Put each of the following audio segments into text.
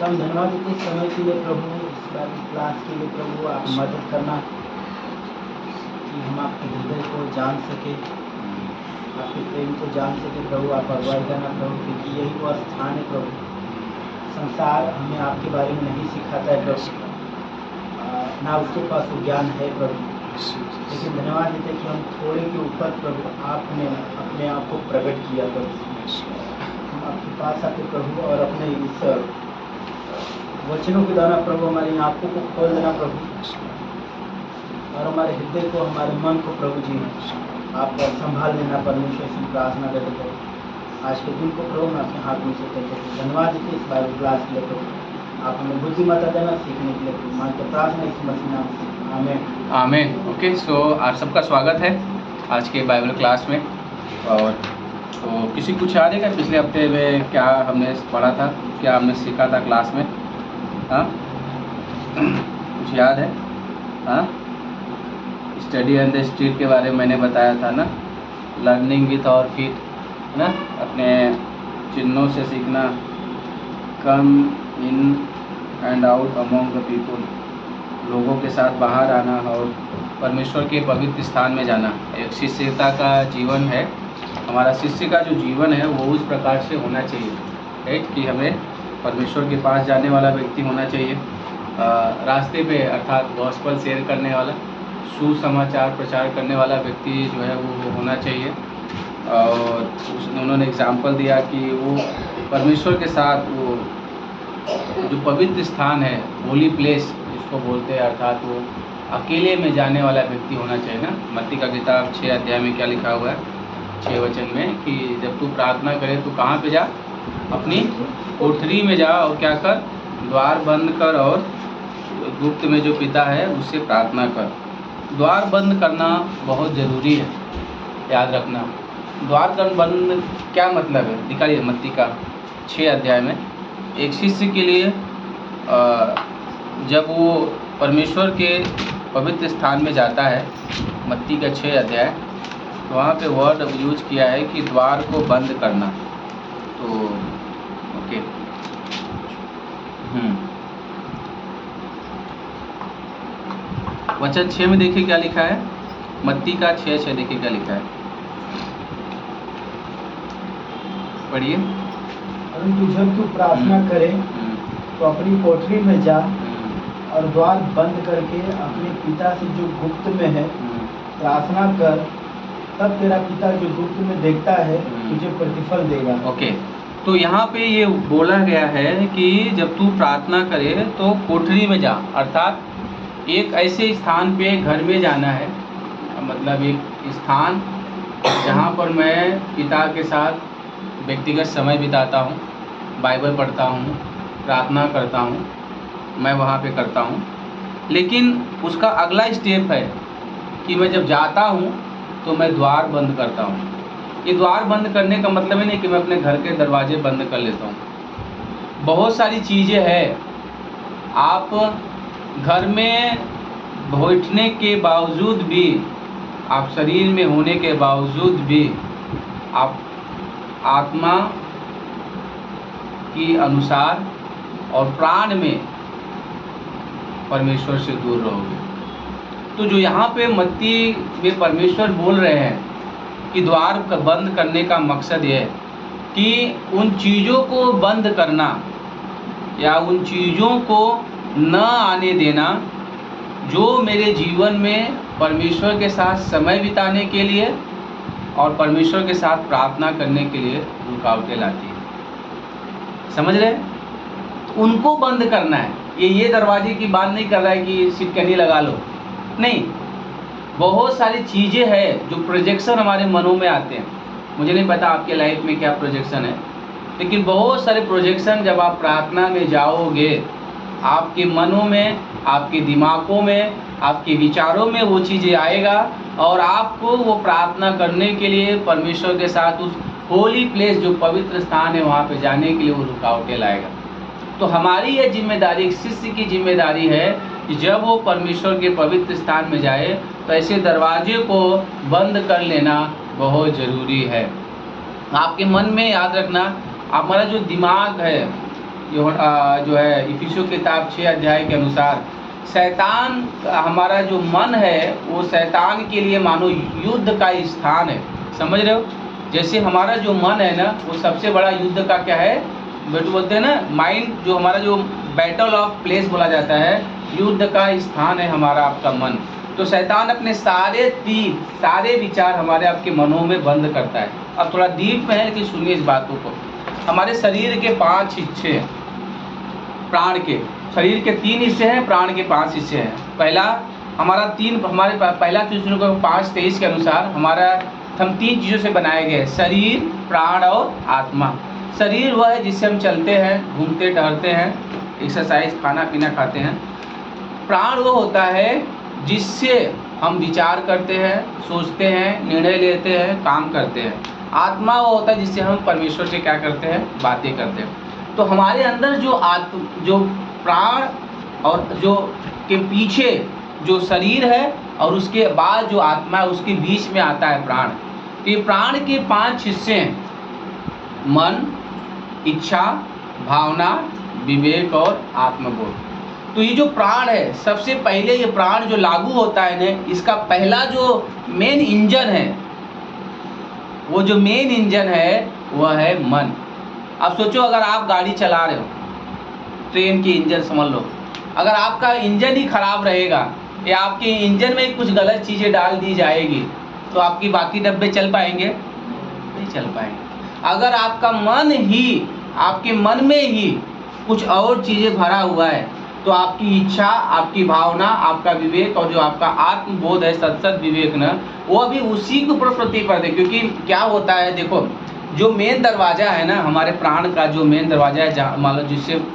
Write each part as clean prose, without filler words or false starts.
तो हम धन्यवाद देते हैं इस समय के लिए प्रभु, इस बाइबल क्लास के लिए प्रभु। आप मदद करना कि हम आपके हृदय को जान सके, आपके प्रेम को जान सके प्रभु। आप अगुवाई करना प्रभु, क्योंकि यही वो स्थान है प्रभु। संसार हमें आपके बारे में नहीं सिखाता है प्रभु, ना उसके पास वो ज्ञान है प्रभु। लेकिन धन्यवाद देते कि हम थोड़े के ऊपर प्रभु आपने अपने आप को प्रकट किया प्रभु। हम आपके पास आते प्रभु और अपने इस वचनों के द्वारा प्रभु हमारी आंखों को खोल देना प्रभु, और हमारे हृदय को, हमारे मन को प्रभु जी आप संभाल लेना परमेश्वर से प्रार्थना करते प्रभु। आज के दिन को प्रभु मैं अपने हाथ में से करते धन्यवाद देते इस बाइबल क्लास के लिए प्रभु। आप हमें बुद्धिमत्ता देना सीखने के लिए प्रभु, मान के प्रार्थना इस मसीह नाम से, आमीन आमीन। ओके, सो आप सबका स्वागत है आज के बाइबल क्लास में। और तो किसी कुछ याद है क्या पिछले हफ्ते में क्या हमने पढ़ा था, क्या हमने सीखा था क्लास में? हाँ, कुछ याद है? हाँ, स्टडी ऑन द स्ट्रीट के बारे में मैंने बताया था ना, लर्निंग विथ आवर फीट, है ना, अपने चिन्हों से सीखना, come in and out among the people, लोगों के साथ बाहर आना और परमेश्वर के पवित्र स्थान में जाना। एक शिष्यता का जीवन है, हमारा शिष्य का जो जीवन है वो उस प्रकार से होना चाहिए, राइट, कि हमें परमेश्वर के पास जाने वाला व्यक्ति होना चाहिए। रास्ते पे अर्थात गॉस्पेल शेयर करने वाला, सुसमाचार प्रचार करने वाला व्यक्ति जो है वो होना चाहिए। और उन्होंने एग्जाम्पल दिया कि वो परमेश्वर के साथ वो जो पवित्र स्थान है, होली प्लेस जिसको बोलते हैं, अर्थात वो अकेले में जाने वाला व्यक्ति होना चाहिए ना। मत्ती का किताब 6 अध्याय में क्या लिखा हुआ है, 6 वचन में, कि जब तू प्रार्थना करे तो कहाँ पे जा? अपनी कोठरी में जा और क्या कर? द्वार बंद कर और गुप्त में जो पिता है उससे प्रार्थना कर। द्वार बंद करना बहुत ज़रूरी है, याद रखना। द्वार बंद क्या मतलब है? दिखाइए मत्ती का 6 अध्याय में। एक शिष्य के लिए जब वो परमेश्वर के पवित्र स्थान में जाता है, मत्ती का 6 अध्याय, तो वहाँ पे वर्ड यूज किया है कि द्वार को बंद करना। तो ओके, वचन 6 में देखिए क्या लिखा है, मत्ती का 6:6 देखिए क्या लिखा है, पढ़िए। परंतु जब तू प्रार्थना करे तो अपनी कोठरी में जा और द्वार बंद करके अपने पिता से जो गुप्त में है प्रार्थना कर, तब तेरा पिता जो गुप्त में देखता है तुझे प्रतिफल देगा। ओके, तो यहाँ पे ये बोला गया है कि जब तू प्रार्थना करे तो कोठरी में जा, अर्थात एक ऐसे स्थान पे घर में जाना है, मतलब एक स्थान जहाँ पर मैं पिता के साथ व्यक्तिगत समय बिताता हूँ, बाइबल पढ़ता हूँ, प्रार्थना करता हूँ, मैं वहाँ पे करता हूँ। लेकिन उसका अगला स्टेप है कि मैं जब जाता हूँ तो मैं द्वार बंद करता हूँ। ये द्वार बंद करने का मतलब ही नहीं कि मैं अपने घर के दरवाजे बंद कर लेता हूँ। बहुत सारी चीज़ें हैं, आप घर में बैठने के बावजूद भी, आप शरीर में होने के बावजूद भी, आप आत्मा की अनुसार और प्राण में परमेश्वर से दूर रहोगे। तो जो यहाँ पे मत्ती में परमेश्वर बोल रहे हैं कि द्वार बंद करने का मकसद ये है कि उन चीज़ों को बंद करना या उन चीज़ों को न आने देना जो मेरे जीवन में परमेश्वर के साथ समय बिताने के लिए और परमेश्वर के साथ प्रार्थना करने के लिए रुकावटें लाती है। समझ रहे? तो उनको बंद करना है। ये दरवाजे की बात नहीं कर रहा है कि सिटकनी लगा लो, नहीं। बहुत सारी चीज़ें हैं जो प्रोजेक्शन हमारे मनों में आते हैं। मुझे नहीं पता आपके लाइफ में क्या प्रोजेक्शन है, लेकिन बहुत सारे प्रोजेक्शन जब आप प्रार्थना में जाओगे, आपके मनों में, आपके दिमागों में, आपके विचारों में वो चीज़ें आएगा और आपको वो प्रार्थना करने के लिए परमेश्वर के साथ उस होली प्लेस जो पवित्र स्थान है वहाँ पे जाने के लिए वो रुकावटें लाएगा। तो हमारी ये जिम्मेदारी, एक शिष्य की जिम्मेदारी है कि जब वो परमेश्वर के पवित्र स्थान में जाए तो ऐसे दरवाजे को बंद कर लेना बहुत ज़रूरी है। आपके मन में याद रखना, हमारा जो दिमाग है जो है इफिसियों किताब 6 अध्याय के अनुसार शैतान हमारा जो मन है वो शैतान के लिए मानो युद्ध का स्थान है। समझ रहे हो? जैसे हमारा जो मन है ना वो सबसे बड़ा युद्ध का क्या है, बेटू बोलते हैं ना माइंड, जो हमारा जो बैटल ऑफ प्लेस बोला जाता है, युद्ध का स्थान है हमारा आपका मन। तो शैतान अपने सारे तीर सारे विचार हमारे आपके मनों में बंद करता है। अब थोड़ा डीप में है लेकिन सुनिए इस बातों को। हमारे शरीर के 5 हिस्से हैं, प्राण के शरीर के 3 हिस्से हैं, प्राण के 5 हिस्से हैं। पहला हमारा पहला कृष्ण को 5:23 के अनुसार हम 3 चीज़ों से बनाए गए, शरीर, प्राण और आत्मा। शरीर वह है जिससे हम चलते हैं, घूमते टहलते हैं, एक्सरसाइज, खाना पीना खाते हैं। प्राण वो होता है जिससे हम विचार करते हैं, सोचते हैं, निर्णय लेते हैं, काम करते हैं। आत्मा वो होता है जिससे हम परमेश्वर से क्या करते हैं, बातें करते हैं। तो हमारे अंदर जो प्राण और जो के पीछे जो शरीर है और उसके बाद जो आत्मा है उसके बीच में आता है प्राण। तो ये प्राण के 5 हिस्से हैं, मन, इच्छा, भावना, विवेक और आत्मबोध। तो ये जो प्राण है, सबसे पहले ये प्राण जो लागू होता है ना, इसका पहला जो मेन इंजन है, वो जो मेन इंजन है वह है मन। अब सोचो अगर आप गाड़ी चला रहे हो, ट्रेन की इंजन समझ लो, अगर आपका इंजन ही खराब रहेगा या आपके इंजन में कुछ गलत चीज़ें डाल दी जाएगी तो आपकी बाकी डब्बे चल पाएंगे? नहीं चल पाएंगे। अगर आपके मन में ही कुछ और चीज़ें भरा हुआ है तो आपकी इच्छा, आपकी भावना, आपका विवेक और जो आपका आत्मबोध है, सत विवेक न, वो भी उसी के ऊपर प्रतिपर्द है। क्योंकि क्या होता है, देखो जो मेन दरवाज़ा है ना हमारे प्राण का, जो मेन दरवाज़ा है, जहाँ मान लो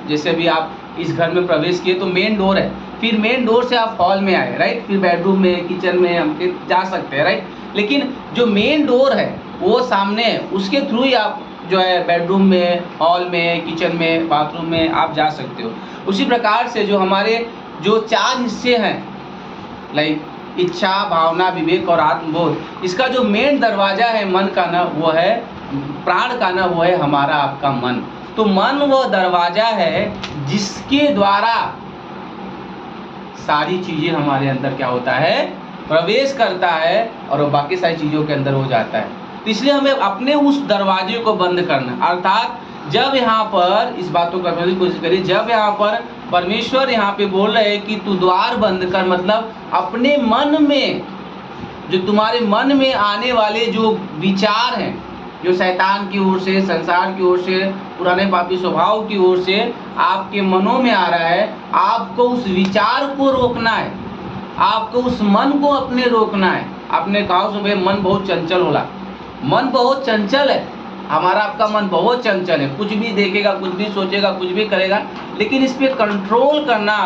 जैसे भी आप इस घर में प्रवेश किए तो मेन डोर है, फिर मेन डोर से आप हॉल में आए, राइट, फिर बेडरूम में, किचन में हम जा सकते हैं, राइट। लेकिन जो मेन डोर है वो सामने है, उसके थ्रू ही आप जो है बेडरूम में, हॉल में, किचन में, बाथरूम में आप जा सकते हो। उसी प्रकार से जो हमारे जो 4 हिस्से हैं, लाइक इच्छा, भावना, विवेक और आत्मबोध, इसका जो मेन दरवाज़ा है मन का ना, वो है प्राण का ना, वो है हमारा आपका मन। तो मन वो दरवाज़ा है जिसके द्वारा सारी चीज़ें हमारे अंदर क्या होता है, प्रवेश करता है और वो बाकी सारी चीज़ों के अंदर हो जाता है। तो इसलिए हमें अपने उस दरवाजे को बंद करना, अर्थात जब यहाँ पर इस बात को करने की कोशिश करिए, जब यहाँ पर परमेश्वर यहाँ पे बोल रहे हैं कि तू द्वार बंद कर, मतलब अपने मन में, जो तुम्हारे मन में आने वाले जो विचार हैं, जो शैतान की ओर से, संसार की ओर से, पुराने पापी स्वभाव की ओर से आपके मनों में आ रहा है, आपको उस विचार को रोकना है, आपको उस मन को अपने रोकना है। आपने कहा सुबह मन बहुत चंचल होला, मन बहुत चंचल है, हमारा आपका मन बहुत चंचल है, कुछ भी देखेगा, कुछ भी सोचेगा, कुछ भी करेगा, लेकिन इस पर कंट्रोल करना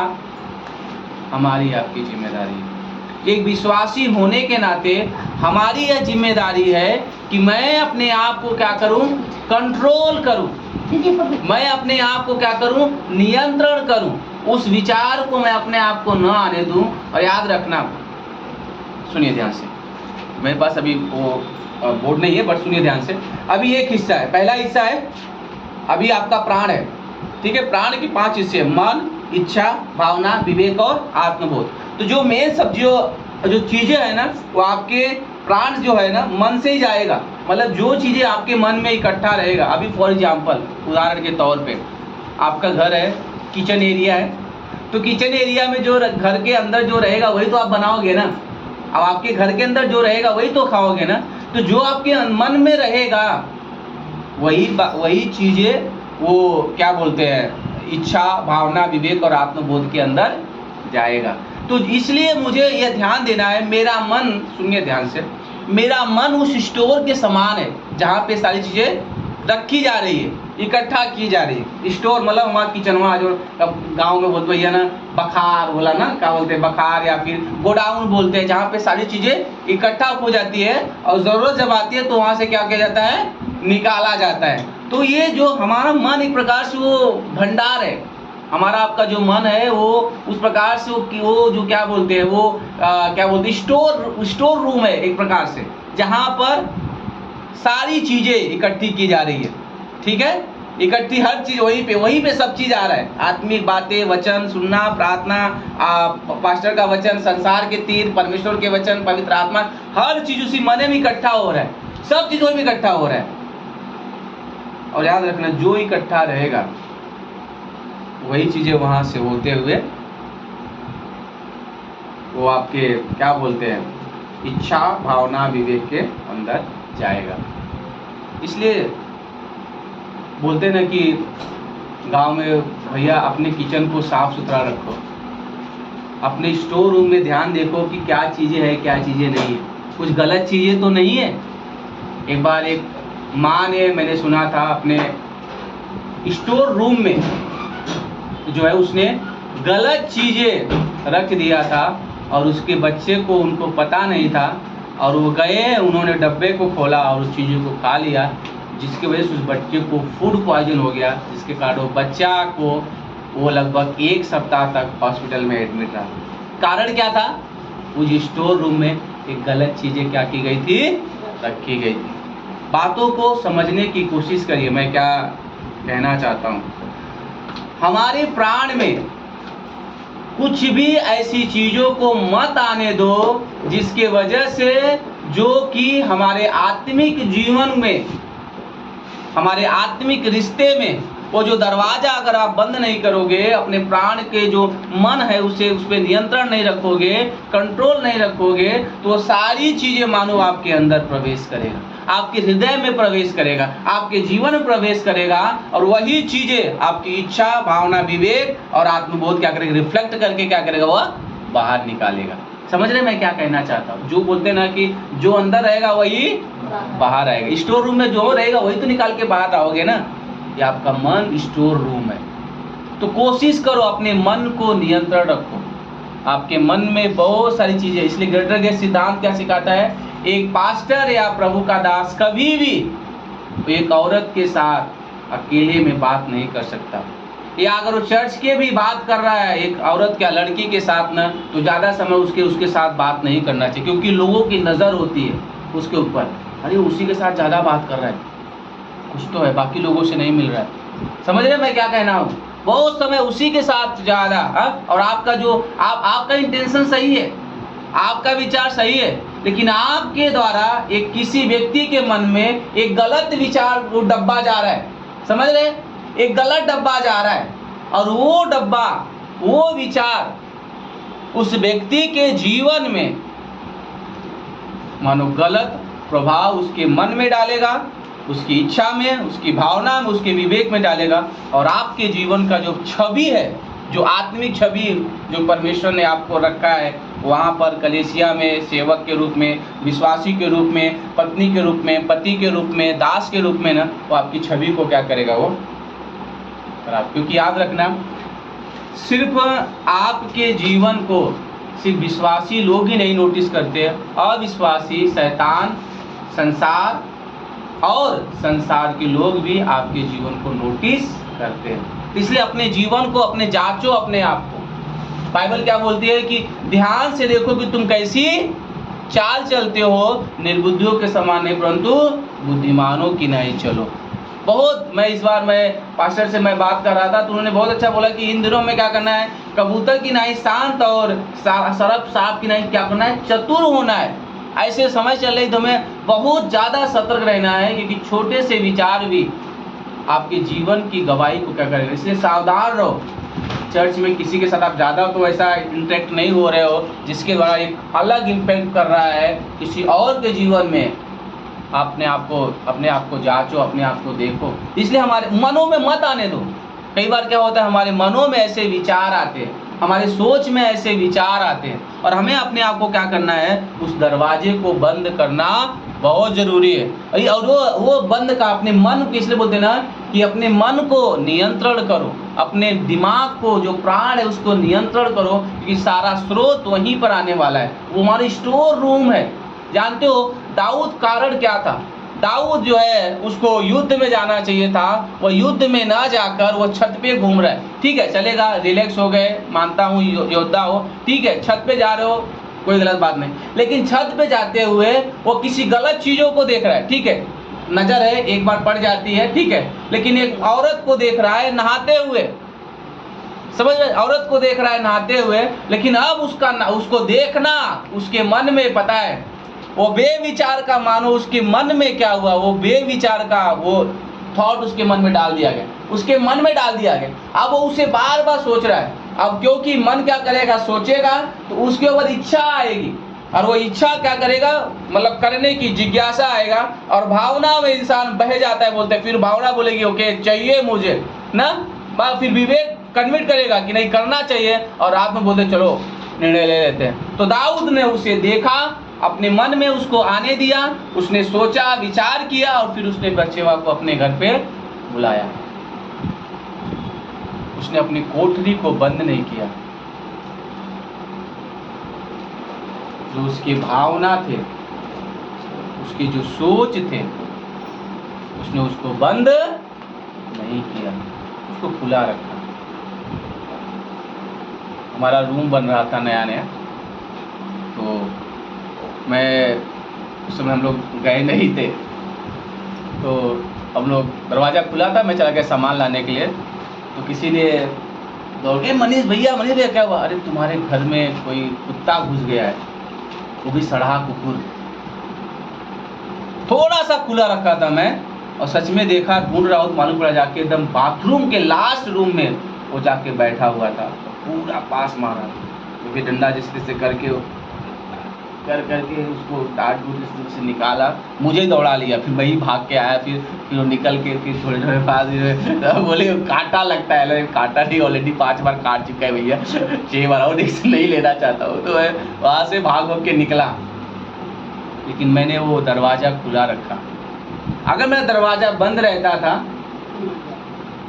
हमारी आपकी जिम्मेदारी है। एक विश्वासी होने के नाते हमारी यह जिम्मेदारी है कि मैं अपने आप को क्या करूं, कंट्रोल करूं, मैं अपने आप को क्या करूं, नियंत्रण करूं, उस विचार को मैं अपने आप को न आने दूं। और याद रखना, सुनिए ध्यान से, मेरे पास अभी वो बोर्ड नहीं है, बट सुनिए ध्यान से। अभी एक हिस्सा है, पहला हिस्सा है अभी आपका प्राण है, ठीक है। प्राण के 5 हिस्से, मन, इच्छा, भावना, विवेक और आत्मबोध। तो जो मेन सब जो चीज़ें हैं ना, वो आपके प्राण जो है ना मन से ही जाएगा, मतलब जो चीज़ें आपके मन में इकट्ठा रहेगा। अभी फॉर एग्जांपल, उदाहरण के तौर पे, आपका घर है, किचन एरिया है, तो किचन एरिया में जो घर के अंदर जो रहेगा वही तो आप बनाओगे ना। अब आपके घर के अंदर जो रहेगा वही तो खाओगे ना। तो जो आपके मन में रहेगा वही चीज़ें, वो क्या बोलते हैं, इच्छा, भावना, विवेक और आत्मबोध के अंदर जाएगा। तो इसलिए मुझे यह ध्यान देना है, मेरा मन, सुनिए ध्यान से, मेरा मन उस स्टोर के समान है जहाँ पे सारी चीज़ें रखी जा रही है, इकट्ठा की जा रही है। स्टोर मतलब हमारा किचन, वहाँ जो गांव में बोलते भैया ना, बखार बोला ना, क्या बोलते हैं, बखार, या फिर गोडाउन बोलते हैं, जहाँ पे सारी चीज़ें इकट्ठा हो जाती है और ज़रूरत जब आती है तो वहाँ से क्या किया जाता है, निकाला जाता है। तो ये जो हमारा मन एक प्रकार से वो भंडार है, हमारा आपका जो मन है वो उस प्रकार से वो जो क्या बोलते हैं, वो क्या बोलते हैं, स्टोर रूम है एक प्रकार से, जहाँ पर सारी चीज़ें इकट्ठी की जा रही है, ठीक है। इकट्ठी हर चीज वहीं पे सब चीज आ रहा है। आत्मिक बातें, वचन सुनना, प्रार्थना, पास्टर का वचन, संसार के तीर, परमेश्वर के वचन, पवित्र आत्मा, हर चीज उसी मन में इकट्ठा हो रहा है। सब चीज वहीं में इकट्ठा हो रहा है। और याद रखना, जो इकट्ठा रहेगा वही चीजें वहां से होते हुए वो आपके क्या बोलते हैं, इच्छा, भावना, विवेक के अंदर जाएगा। इसलिए बोलते ना कि गांव में भैया अपने किचन को साफ सुथरा रखो, अपने स्टोर रूम में ध्यान देखो कि क्या चीजें हैं क्या चीजें नहीं है, कुछ गलत चीजें तो नहीं है। एक बार एक माँ ने, मैंने सुना था, अपने स्टोर रूम में जो है उसने गलत चीजें रख दिया था और उसके बच्चे को, उनको पता नहीं था, और वो गए, उन्होंने डब्बे को खोला और उस चीज़ों को खा लिया, जिसकी वजह से उस बच्चे को फूड पॉइजन हो गया, जिसके कारण वो बच्चा को वो लगभग 1 सप्ताह तक हॉस्पिटल में एडमिट रहा। कारण क्या था? उस स्टोर रूम में एक गलत चीज़ें क्या की गई थी, रखी गई थी। बातों को समझने की कोशिश करिए। मैं क्या कहना चाहता हूँ, हमारे प्राण में कुछ भी ऐसी चीजों को मत आने दो जिसके वजह से, जो कि हमारे आत्मिक जीवन में, हमारे आत्मिक रिश्ते में, वो जो दरवाजा अगर आप बंद नहीं करोगे, अपने प्राण के जो मन है उसे, उस पर नियंत्रण नहीं रखोगे, कंट्रोल नहीं रखोगे, तो वो सारी चीजें मानो आपके अंदर प्रवेश करेगा, आपके हृदय में प्रवेश करेगा, आपके जीवन में प्रवेश करेगा, और वही चीजें आपकी इच्छा, भावना, विवेक और आत्मबोध क्या करेगा, रिफ्लेक्ट करके क्या करेगा, वह बाहर निकालेगा। समझ रहे मैं क्या कहना चाहता हूँ? जो बोलते ना कि जो अंदर रहेगा वही बाहर आएगा। स्टोर रूम में जो रहेगा वही तो निकाल के बाहर आओगे ना। ये आपका मन स्टोर रूम है। तो कोशिश करो अपने मन को नियंत्रण रखो। आपके मन में बहुत सारी चीजें, इसलिए ग्रेटर गेट सिद्धांत क्या सिखाता है, एक पास्टर या प्रभु का दास कभी भी एक औरत के साथ अकेले में बात नहीं कर सकता, या अगर वो चर्च के भी बात कर रहा है एक औरत या लड़की के साथ ना, तो ज़्यादा समय उसके साथ बात नहीं करना चाहिए, क्योंकि लोगों की नज़र होती है उसके ऊपर, अरे उसी के साथ ज़्यादा बात कर रहा है, कुछ तो है, बाकी लोगों से नहीं मिल रहा है। समझ रहे मैं क्या कहना हूँ? बहुत समय उसी के साथ ज़्यादा, और आपका जो आपका इंटेंशन सही है, आपका विचार सही है, लेकिन आपके द्वारा एक किसी व्यक्ति के मन में एक गलत विचार, वो डब्बा जा रहा है, समझ रहे, एक गलत डब्बा जा रहा है, और वो डब्बा, वो विचार उस व्यक्ति के जीवन में मानो गलत प्रभाव उसके मन में डालेगा, उसकी इच्छा में, उसकी भावना में, उसके विवेक में डालेगा, और आपके जीवन का जो छवि है, जो आत्मिक छवि जो परमेश्वर ने आपको रखा है, वहाँ पर कलीसिया में सेवक के रूप में, विश्वासी के रूप में, पत्नी के रूप में, पति के रूप में, दास के रूप में ना, वो आपकी छवि को क्या करेगा, वो खराब। क्योंकि याद रखना, सिर्फ आपके जीवन को सिर्फ विश्वासी लोग ही नहीं नोटिस करते, अविश्वासी, शैतान, संसार और संसार के लोग भी आपके जीवन को नोटिस करते हैं। इसलिए अपने जीवन को, अपने जांचो अपने आप को। बाइबल क्या बोलती है कि ध्यान से देखो कि तुम कैसी चाल चलते हो, निर्बुद्धियों के समान नहीं परंतु बुद्धिमानों की नहीं चलो। बहुत, मैं इस बार मैं पास्टर से मैं बात कर रहा था, तो उन्होंने बहुत अच्छा बोला कि इन दिनों में क्या करना है, कबूतर की नहीं शांत और सरप सांप की नहीं क्या करना है, चतुर होना है। ऐसे समय चल रही तो हमें बहुत ज़्यादा सतर्क रहना है, क्योंकि छोटे से विचार भी आपके जीवन की गवाही को क्या करेगा। इसलिए सावधान रहो। चर्च में किसी के साथ आप ज़्यादा तो ऐसा इंटरेक्ट नहीं हो रहे हो जिसके द्वारा एक अलग इम्पैक्ट कर रहा है किसी और के जीवन में। अपने आप को जांचो, अपने आप को देखो। इसलिए हमारे मनों में मत आने दो। कई बार क्या होता है, हमारे मनों में ऐसे विचार आते हैं, हमारे सोच में ऐसे विचार आते हैं, और हमें अपने आप को क्या करना है, उस दरवाजे को बंद करना बहुत ज़रूरी है। और वो बंद का अपने मन को, इसलिए बोलते हैं ना कि अपने मन को नियंत्रण करो, अपने दिमाग को, जो प्राण है उसको नियंत्रण करो, क्योंकि सारा स्रोत वहीं पर आने वाला है। वो हमारी स्टोर रूम है। जानते हो दाऊद कारण क्या था? दाऊद जो है उसको युद्ध में जाना चाहिए था, वो युद्ध में ना जाकर वो छत पे घूम रहा है। ठीक है, चलेगा, रिलैक्स हो गए, मानता हूँ योद्धा हो, ठीक है, छत पे जा रहे हो, कोई गलत बात नहीं, लेकिन छत पे जाते हुए वो किसी गलत चीज़ों को देख रहा है। ठीक है, नजर है, एक बार पड़ जाती है, ठीक है, लेकिन एक औरत को देख रहा है नहाते हुए, समझ रहे, औरत को देख रहा है नहाते हुए, लेकिन अब उसको देखना उसके मन में, पता है वो बेविचार का, मानो उसके मन में क्या हुआ, वो बेविचार का वो थॉट उसके मन में डाल दिया गया, उसके मन में डाल दिया गया। अब वो उसे बार बार सोच रहा है। अब क्योंकि मन क्या करेगा, सोचेगा तो उसके ऊपर इच्छा आएगी, और वो इच्छा क्या करेगा, मतलब करने की जिज्ञासा आएगा, और भावना में इंसान बह जाता है, बोलते हैं, फिर भावना बोलेगी ओके चाहिए मुझे ना, फिर विवेक कन्विट करेगा कि नहीं करना चाहिए, और रात में बोलते चलो निर्णय ले लेते हैं। तो दाऊद ने उसे देखा, अपने मन में उसको आने दिया, उसने सोचा विचार किया, और फिर उसने बतशेबा को अपने घर पे बुलाया। उसने अपनी कोठरी को बंद नहीं किया। जो उसकी भावना थे, उसकी जो सोच थे, उसने उसको बंद नहीं किया, उसको खुला रखा। हमारा रूम बन रहा था नया नया, तो मैं उस समय हम लोग गए नहीं थे, तो हम लोग दरवाज़ा खुला था, मैं चला गया सामान लाने के लिए, तो किसी ने दौड़ के मनीष भैया क्या हुआ? अरे तुम्हारे घर में कोई कुत्ता घुस गया है, वो भी सड़ा कुकुर। थोड़ा सा खुला रखा था मैं, और सच में देखा, ढूंढ रहा हूँ, मालूम पड़ा जाके एकदम बाथरूम के लास्ट रूम में वो जाके बैठा हुआ था, पूरा पास मारा, क्योंकि डंडा जिस करके करके उसको टाट टूट से निकाला, मुझे दौड़ा लिया, फिर वही भाग के आया, फिर वो निकल के फिर थोड़े थोड़े पास बोले कांटा लगता है, कांटा नहीं, ऑलरेडी 5 बार काट चुका है भैया, 6 बार और नहीं लेना चाहता हूँ, तो वहाँ से भाग के निकला, लेकिन मैंने वो दरवाज़ा खुला रखा। अगर मेरा दरवाज़ा बंद रहता था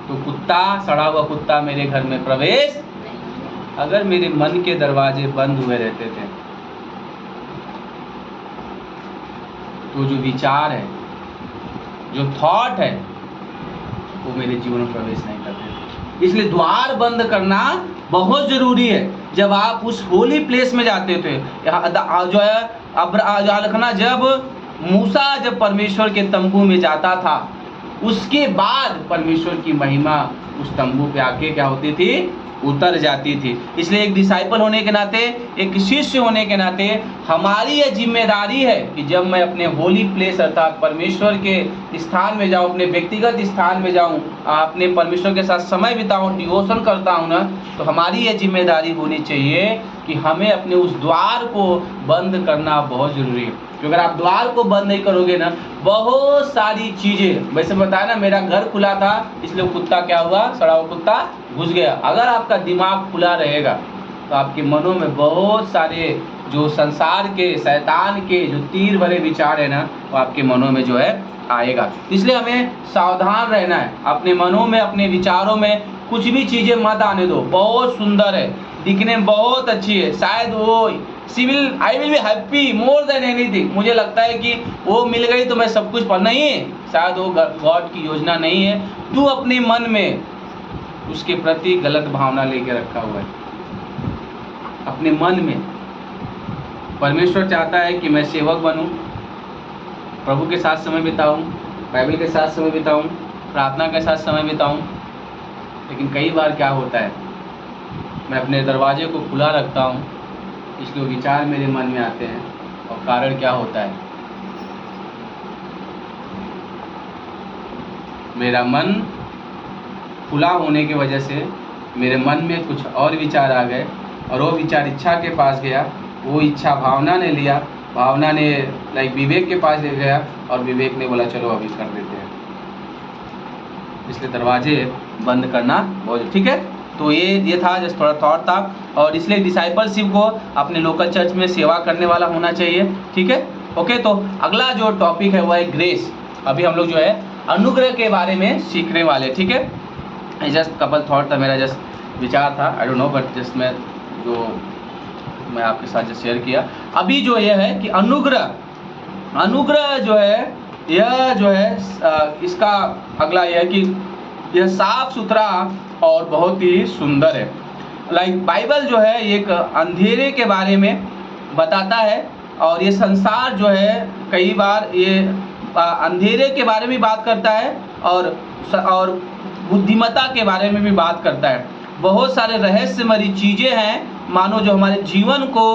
तो कुत्ता, सड़ा हुआ कुत्ता मेरे घर में प्रवेश, अगर मेरे मन के दरवाजे बंद हुए रहते थे तो जो विचार है, जो थॉट है, वो मेरे जीवन में प्रवेश नहीं करते। इसलिए द्वार बंद करना बहुत जरूरी है। जब आप उस होली प्लेस में जाते थे, जो है लिखना, जब मूसा जब परमेश्वर के तंबू में जाता था, उसके बाद परमेश्वर की महिमा उस तंबू पे आके क्या होती थी, उतर जाती थी। इसलिए एक डिसाइपल होने के नाते, एक शिष्य होने के नाते हमारी यह जिम्मेदारी है कि जब मैं अपने होली प्लेस अर्थात परमेश्वर के स्थान में जाऊं, अपने व्यक्तिगत स्थान में जाऊं, अपने परमेश्वर के साथ समय बिताऊं, डिवोशन करता हूं ना, तो हमारी यह जिम्मेदारी होनी चाहिए कि हमें अपने उस द्वार को बंद करना बहुत ज़रूरी है। क्योंकि अगर आप द्वार को बंद नहीं करोगे ना, बहुत सारी चीज़ें, वैसे बताया ना, मेरा घर खुला था इसलिए कुत्ता क्या हुआ, सड़ा हुआ कुत्ता घुस गया। अगर आपका दिमाग खुला रहेगा तो आपके मनों में बहुत सारे जो संसार के, शैतान के जो तीर भरे विचार है ना, वो आपके मनों में जो है आएगा। इसलिए हमें सावधान रहना है, अपने मनों में, अपने विचारों में कुछ भी चीज़ें मत आने दो। बहुत सुंदर है, दिखने में बहुत अच्छी है, शायद वो I will be happy more than anything, मुझे लगता है कि वो मिल गई तो मैं सब कुछ पर नहीं है, शायद वो गॉड की योजना नहीं है। तू अपने मन में उसके प्रति गलत भावना लेके रखा हुआ है। अपने मन में परमेश्वर चाहता है कि मैं सेवक बनूं, प्रभु के साथ समय बिताऊं, बाइबल के साथ समय बिताऊं, प्रार्थना के साथ समय बिताऊं, लेकिन कई बार क्या होता है, मैं अपने दरवाजे को खुला रखता हूं, इसलिए विचार मेरे मन में आते हैं, और कारण क्या होता है, मेरा मन खुला होने की वजह से मेरे मन में कुछ और विचार आ गए, और वो विचार इच्छा के पास गया, वो इच्छा भावना ने लिया, भावना ने विवेक के पास ले गया, और विवेक ने बोला चलो अभी कर देते हैं। इसलिए दरवाजे बंद करना बहुत, ठीक है। तो ये था जस्ट थोड़ा थॉट था, और इसलिए डिसाइपलशिप को अपने लोकल चर्च में सेवा करने वाला होना चाहिए, ठीक है। ओके, तो अगला जो टॉपिक है वो है ग्रेस। अभी हम लोग जो है अनुग्रह के बारे में सीखने वाले, ठीक है। जस्ट कपल थॉट था मेरा, जस्ट विचार था, I don't know, but just मैं आपके साथ जस्ट शेयर किया। अभी जो ये है कि अनुग्रह जो है, यह जो है इसका अगला यह है कि यह साफ सुथरा और बहुत ही सुंदर है। बाइबल जो है एक अंधेरे के बारे में बताता है, और ये संसार जो है कई बार ये अंधेरे के बारे में बात करता है और बुद्धिमत्ता के बारे में भी बात करता है। बहुत सारे रहस्यमयी चीज़ें हैं मानो जो हमारे जीवन को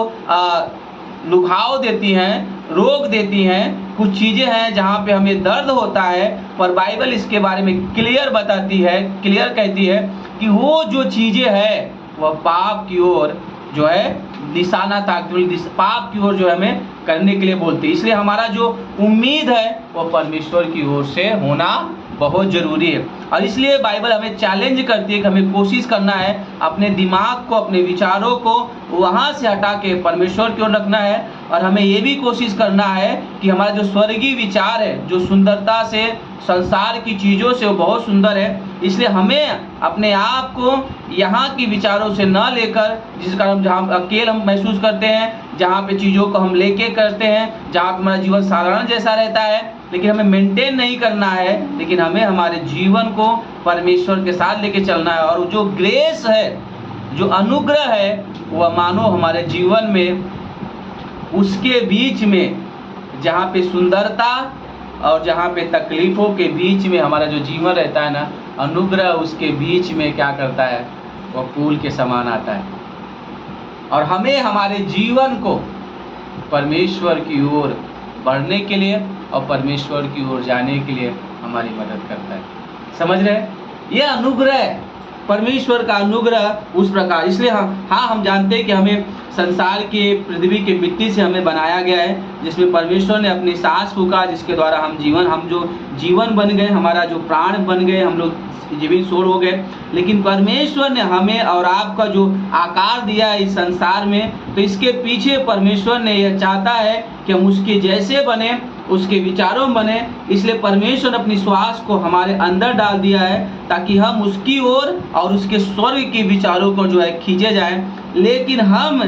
लुभाव देती हैं, रोक देती हैं। कुछ चीज़ें हैं जहाँ पे हमें दर्द होता है, पर बाइबल इसके बारे में क्लियर बताती है, क्लियर कहती है कि वो जो चीज़ें हैं वह पाप की ओर जो है निशाना ताकती, पाप की ओर जो हमें करने के लिए बोलती है। इसलिए हमारा जो उम्मीद है वो परमेश्वर की ओर से होना बहुत ज़रूरी है। और इसलिए बाइबल हमें चैलेंज करती है कि हमें कोशिश करना है अपने दिमाग को, अपने विचारों को वहाँ से हटा के परमेश्वर की ओर रखना है। और हमें ये भी कोशिश करना है कि हमारा जो स्वर्गीय विचार है, जो सुंदरता से, संसार की चीज़ों से वो बहुत सुंदर है, इसलिए हमें अपने आप को यहाँ की विचारों से न लेकर, जिस कारण जहाँ अकेले हम महसूस करते हैं, जहाँ पे चीज़ों को हम लेके करते हैं, जहाँ पे हमारा जीवन साधारण जैसा रहता है, लेकिन हमें मेंटेन नहीं करना है, लेकिन हमें हमारे जीवन को परमेश्वर के साथ लेके चलना है। और जो ग्रेस है, जो अनुग्रह है, वह मानो हमारे जीवन में उसके बीच में जहाँ पे सुंदरता और जहाँ पे तकलीफ़ों के बीच में हमारा जो जीवन रहता है ना, अनुग्रह उसके बीच में क्या करता है, वह फूल के समान आता है और हमें हमारे जीवन को परमेश्वर की ओर बढ़ने के लिए और परमेश्वर की ओर जाने के लिए हमारी मदद करता है। समझ रहे हैं? यह अनुग्रह, परमेश्वर का अनुग्रह उस प्रकार। इसलिए हम जानते हैं कि हमें संसार के, पृथ्वी के मिट्टी से हमें बनाया गया है, जिसमें परमेश्वर ने अपनी सांस फूका, जिसके द्वारा हम जो जीवन बन गए, हमारा जो प्राण बन गए, हम लोग जीवित सोल हो गए। लेकिन परमेश्वर ने हमें और आपका जो आकार दिया है इस संसार में, तो इसके पीछे परमेश्वर ने यह चाहता है कि हम उसके जैसे बने, उसके विचारों में बने। इसलिए परमेश्वर ने अपनी श्वास को हमारे अंदर डाल दिया है ताकि हम उसकी ओर और उसके स्वर्ग के विचारों को जो है खींचे जाएं। लेकिन हम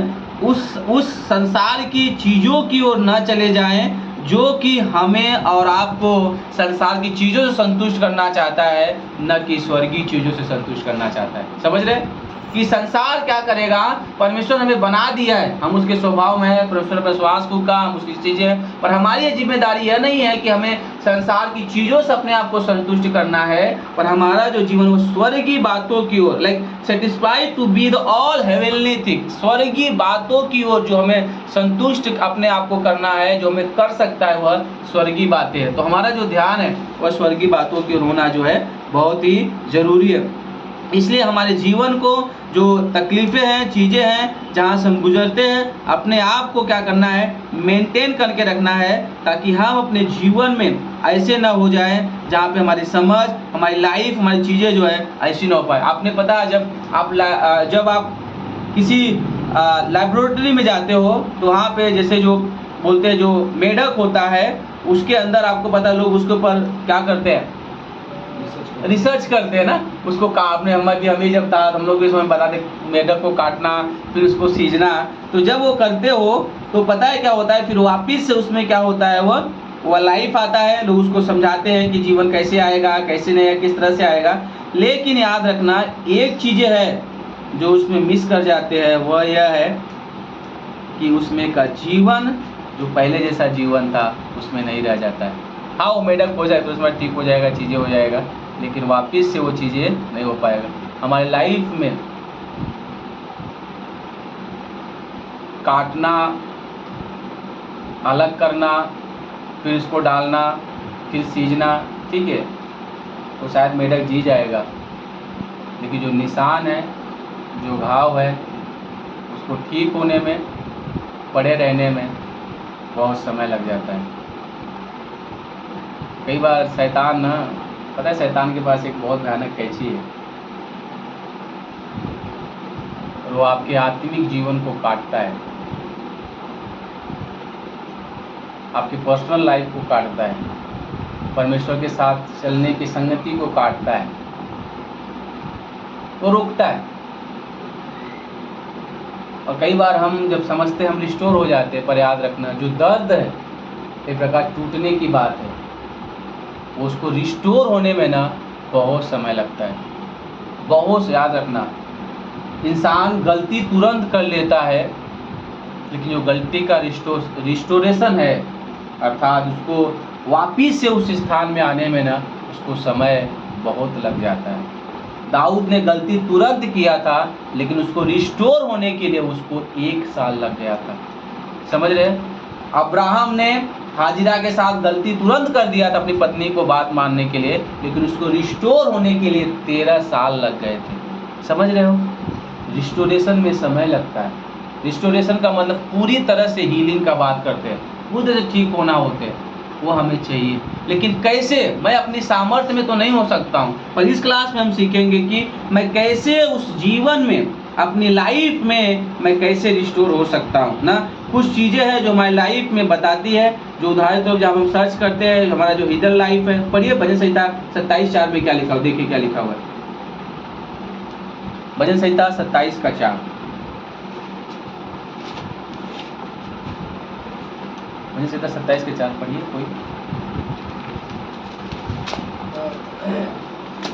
उस संसार की चीज़ों की ओर न चले जाएं जो कि हमें और आपको संसार की चीज़ों से संतुष्ट करना चाहता है, न कि स्वर्गीय चीज़ों से संतुष्ट करना चाहता है। समझ रहे कि संसार क्या करेगा? परमेश्वर हमें बना दिया है, हम उसके स्वभाव में है, परमेश्वर पर विश्वास फूका, हम उसकी चीज़ें, पर हमारी ये जिम्मेदारी यह नहीं है कि हमें संसार की चीज़ों से अपने आप को संतुष्ट करना है, पर हमारा जो जीवन वो स्वर्गीय बातों की ओर, like satisfied to be the all heavenly thing, स्वर्गीय बातों की ओर जो हमें संतुष्ट अपने आप को करना है, जो हमें कर सकता है वह स्वर्गीय बातें हैं। तो हमारा जो ध्यान है वह स्वर्गीय बातों की ओर होना जो है बहुत ही ज़रूरी है। इसलिए हमारे जीवन को जो तकलीफ़ें हैं, चीज़ें हैं जहाँ से हम गुजरते हैं, अपने आप को क्या करना है, मेंटेन करके रखना है, ताकि हम अपने जीवन में ऐसे ना हो जाए जहाँ पे हमारी समझ, हमारी लाइफ, हमारी चीज़ें जो है ऐसी ना हो पाए। आपने पता है जब आप किसी लैबोरेटरी में जाते हो तो वहाँ पे जैसे जो बोलते हैं जो मेढक होता है, उसके अंदर आपको पता लोग उसके ऊपर क्या करते हैं, रिसर्च करते हैं ना, उसको काटने। हमें जब था हम लोग भी इसमें बताते मेढक को काटना, फिर उसको सींचना। तो जब वो करते हो तो पता है क्या होता है, फिर वापिस से उसमें क्या होता है, वो लाइफ आता है। लोग उसको समझाते हैं कि जीवन कैसे आएगा, कैसे नहीं, किस तरह से आएगा। लेकिन याद रखना एक चीज़ है जो उसमें मिस कर जाते हैं, वह यह है कि उसमें का जीवन जो पहले जैसा जीवन था उसमें नहीं रह जाता है। हाँ, वो मेढक हो जाए तो उसमें ठीक हो जाएगा, चीज़ें हो जाएगा, लेकिन वापस से वो चीज़ें नहीं हो पाएगा। हमारी लाइफ में काटना, अलग करना, फिर उसको डालना, फिर सींचना, ठीक है, तो शायद मेढक जी जाएगा, लेकिन जो निशान है, जो घाव है, उसको ठीक होने में, पड़े रहने में बहुत समय लग जाता है। कई बार शैतान ना, पता है शैतान के पास एक बहुत भयानक कैंची है, और वो आपके आत्मिक जीवन को काटता है, आपकी पर्सनल लाइफ को काटता है, परमेश्वर के साथ चलने की संगति को काटता है, वो रोकता है। और कई बार हम जब समझते हैं हम रिस्टोर हो जाते हैं, पर याद रखना जो दर्द है एक प्रकार टूटने की बात है, उसको रिस्टोर होने में ना बहुत समय लगता है, बहुत। याद रखना इंसान गलती तुरंत कर लेता है, लेकिन जो गलती का रिस्टोरेशन है, अर्थात उसको वापिस से उस स्थान में आने में ना उसको समय बहुत लग जाता है। दाऊद ने गलती तुरंत किया था, लेकिन उसको रिस्टोर होने के लिए उसको 1 साल लग गया था। समझ रहे? अब्राहम ने हाजिरा के साथ गलती तुरंत कर दिया था अपनी पत्नी को बात मानने के लिए, लेकिन उसको रिस्टोर होने के लिए 13 साल लग गए थे। समझ रहे हो? रिस्टोरेशन में समय लगता है। रिस्टोरेशन का मतलब पूरी तरह से हीलिंग का बात करते हैं, पूरी तरह से ठीक होना होते हैं, वो हमें चाहिए। लेकिन कैसे? मैं अपनी सामर्थ्य में तो नहीं हो सकता हूँ, पर इस क्लास में हम सीखेंगे कि मैं कैसे उस जीवन में, अपनी लाइफ में मैं कैसे रिस्टोर हो सकता हूँ ना। कुछ चीज़ें हैं जो हमारी लाइफ में बताती है, जो उदाहरण तो जब हम सर्च करते हैं हमारा जो हिडन लाइफ है। पढ़िए भजन संहिता 27:4 में क्या लिखा हुआ, देखिए क्या लिखा हुआ है। भजन संहिता 27:4। भजन संहिता 27:4 पढ़िए कोई।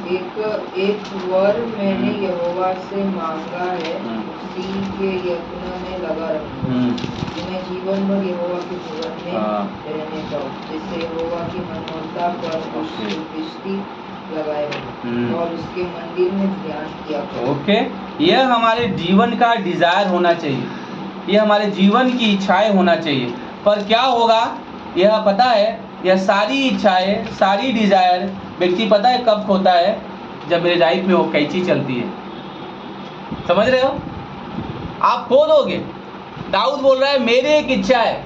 एक वर मैंने यहोवा से मांगा है, उसी के यत्न में लगा रहूं कि मैं जीवन भर यहोवा के भवन में रहने पाऊं, जिससे यहोवा की मनोरथा पर दृष्टि लगाए रहूं और उसके मंदिर में ध्यान किया करूं। ओके, यह हमारे जीवन का डिजायर होना चाहिए, यह हमारे जीवन की इच्छाएं होना चाहिए। पर क्या होगा यह पता है? यह सारी इच्छाएं, सारी डिजायर व्यक्ति पता है कब होता है? जब मेरे लाइफ में वो कैंची चलती है। समझ रहे हो? आप खो दोगे। दाऊद बोल रहा है मेरी एक इच्छा है,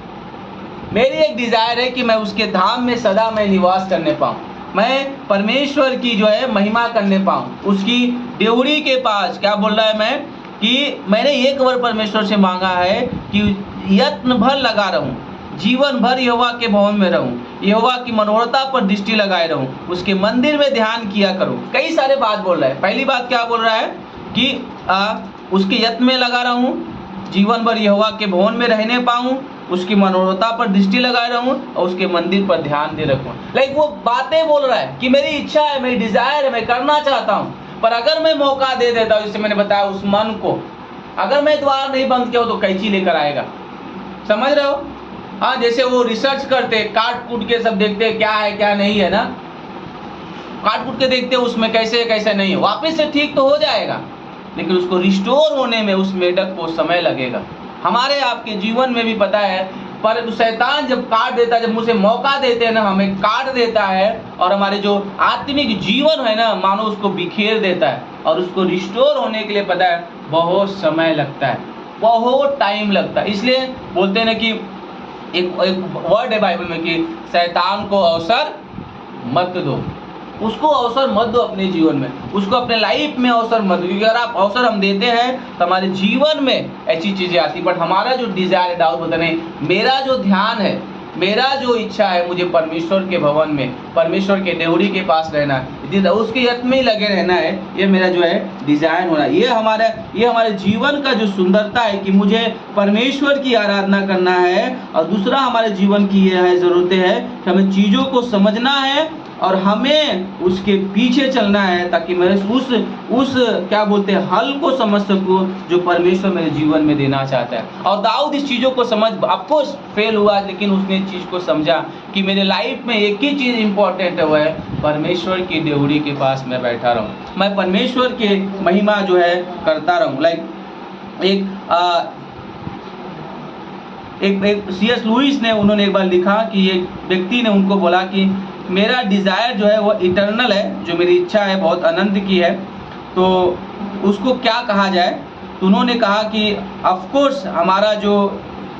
मेरी एक डिजायर है कि मैं उसके धाम में सदा मैं निवास करने पाऊँ, मैं परमेश्वर की जो है महिमा करने पाऊँ, उसकी डेवढ़ी के पास। क्या बोल रहा है? मैं कि मैंने एक बार परमेश्वर से मांगा है कि यत्न भर लगा रहूं, जीवन भर यहोवा के भवन में रहूं, यहोवा की मनोरथा पर दृष्टि लगाए रहूं, उसके मंदिर में ध्यान किया करूं। कई सारे बात बोल रहा है। पहली बात क्या बोल रहा है कि उसके यत्न में लगा रहूं, जीवन भर यहोवा के भवन में रहने पाऊं, उसकी मनोरथा पर दृष्टि लगाए रहूं और उसके मंदिर पर ध्यान दे रखूं। लाइक वो बातें बोल रहा है कि मेरी इच्छा है, मेरी डिजायर है, मैं करना चाहता हूं, पर अगर मैं मौका दे देता हूं, जैसे मैंने बताया उस मन को, अगर मैं द्वार नहीं बंद किया तो कैंची लेकर आएगा। समझ रहे हो? हाँ, जैसे वो रिसर्च करते, काट कूट के सब देखते क्या है क्या नहीं है ना, काट कूट के देखते उसमें कैसे कैसे नहीं है। वापस से ठीक तो हो जाएगा, लेकिन उसको रिस्टोर होने में उस मेढक को समय लगेगा। हमारे आपके जीवन में भी पता है, पर शैतान जब काट देता है, जब मुझे मौका देते हैं ना, हमें काट देता है और हमारे जो आत्मिक जीवन है ना, मानो उसको बिखेर देता है। और उसको रिस्टोर होने के लिए पता है बहुत समय लगता है, बहुत टाइम लगता है। इसलिए बोलते हैं ना कि एक वर्ड है बाइबल में कि शैतान को अवसर मत दो, उसको अवसर मत दो अपने जीवन में, उसको अपने लाइफ में अवसर मत दो। क्योंकि अगर आप अवसर हम देते हैं तो हमारे जीवन में ऐसी चीज़ें आती। बट हमारा जो डिज़ायर है, दाऊद बोलता नहीं, मेरा जो ध्यान है, मेरा जो इच्छा है, मुझे परमेश्वर के भवन में, परमेश्वर के डेवढ़ी के पास रहना है, उसके यत्न में ही लगे रहना है। ये मेरा जो है डिज़ायर होना है। ये हमारे जीवन का जो सुंदरता है कि मुझे परमेश्वर की आराधना करना है। और दूसरा हमारे जीवन की ये है ज़रूरतें है कि हमें चीज़ों को समझना है और हमें उसके पीछे चलना है, ताकि मैं उस क्या बोलते हैं हल को समझ सकूं जो परमेश्वर मेरे जीवन में देना चाहता है। और दाऊद इस चीज़ों को समझ, आपको फेल हुआ, लेकिन उसने इस चीज़ को समझा कि मेरे लाइफ में एक ही चीज़ इंपॉर्टेंट है, वो है परमेश्वर की डेवढ़ी के पास मैं बैठा रहूँ, मैं परमेश्वर के महिमा जो है करता रहूँ। लाइक एक C.S. लुइस ने, उन्होंने एक बार लिखा कि एक व्यक्ति ने उनको बोला कि मेरा डिज़ायर जो है वो इटर्नल है, जो मेरी इच्छा है बहुत अनंत की है, तो उसको क्या कहा जाए? तो उन्होंने कहा कि ऑफ कोर्स हमारा जो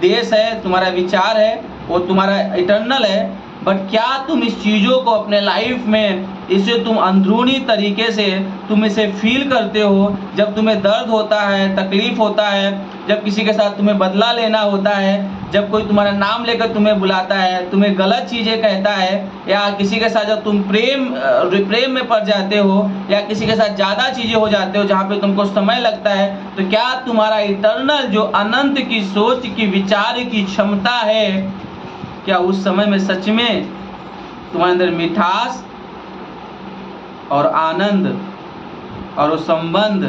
देश है, तुम्हारा विचार है, वो तुम्हारा इटर्नल है, बट क्या तुम इस चीज़ों को अपने लाइफ में, इसे तुम अंदरूनी तरीके से तुम इसे फील करते हो? जब तुम्हें दर्द होता है, तकलीफ़ होता है, जब किसी के साथ तुम्हें बदला लेना होता है, जब कोई तुम्हारा नाम लेकर तुम्हें बुलाता है, तुम्हें गलत चीज़ें कहता है, या किसी के साथ जब तुम प्रेम में पड़ जाते हो, या किसी के साथ ज़्यादा चीज़ें हो जाते हो जहाँ पे तुमको समय लगता है, तो क्या तुम्हारा इटर्नल जो अनंत की सोच की, विचार की क्षमता है, क्या उस समय में सच में तुम्हारे अंदर मिठास और आनंद और वो संबंध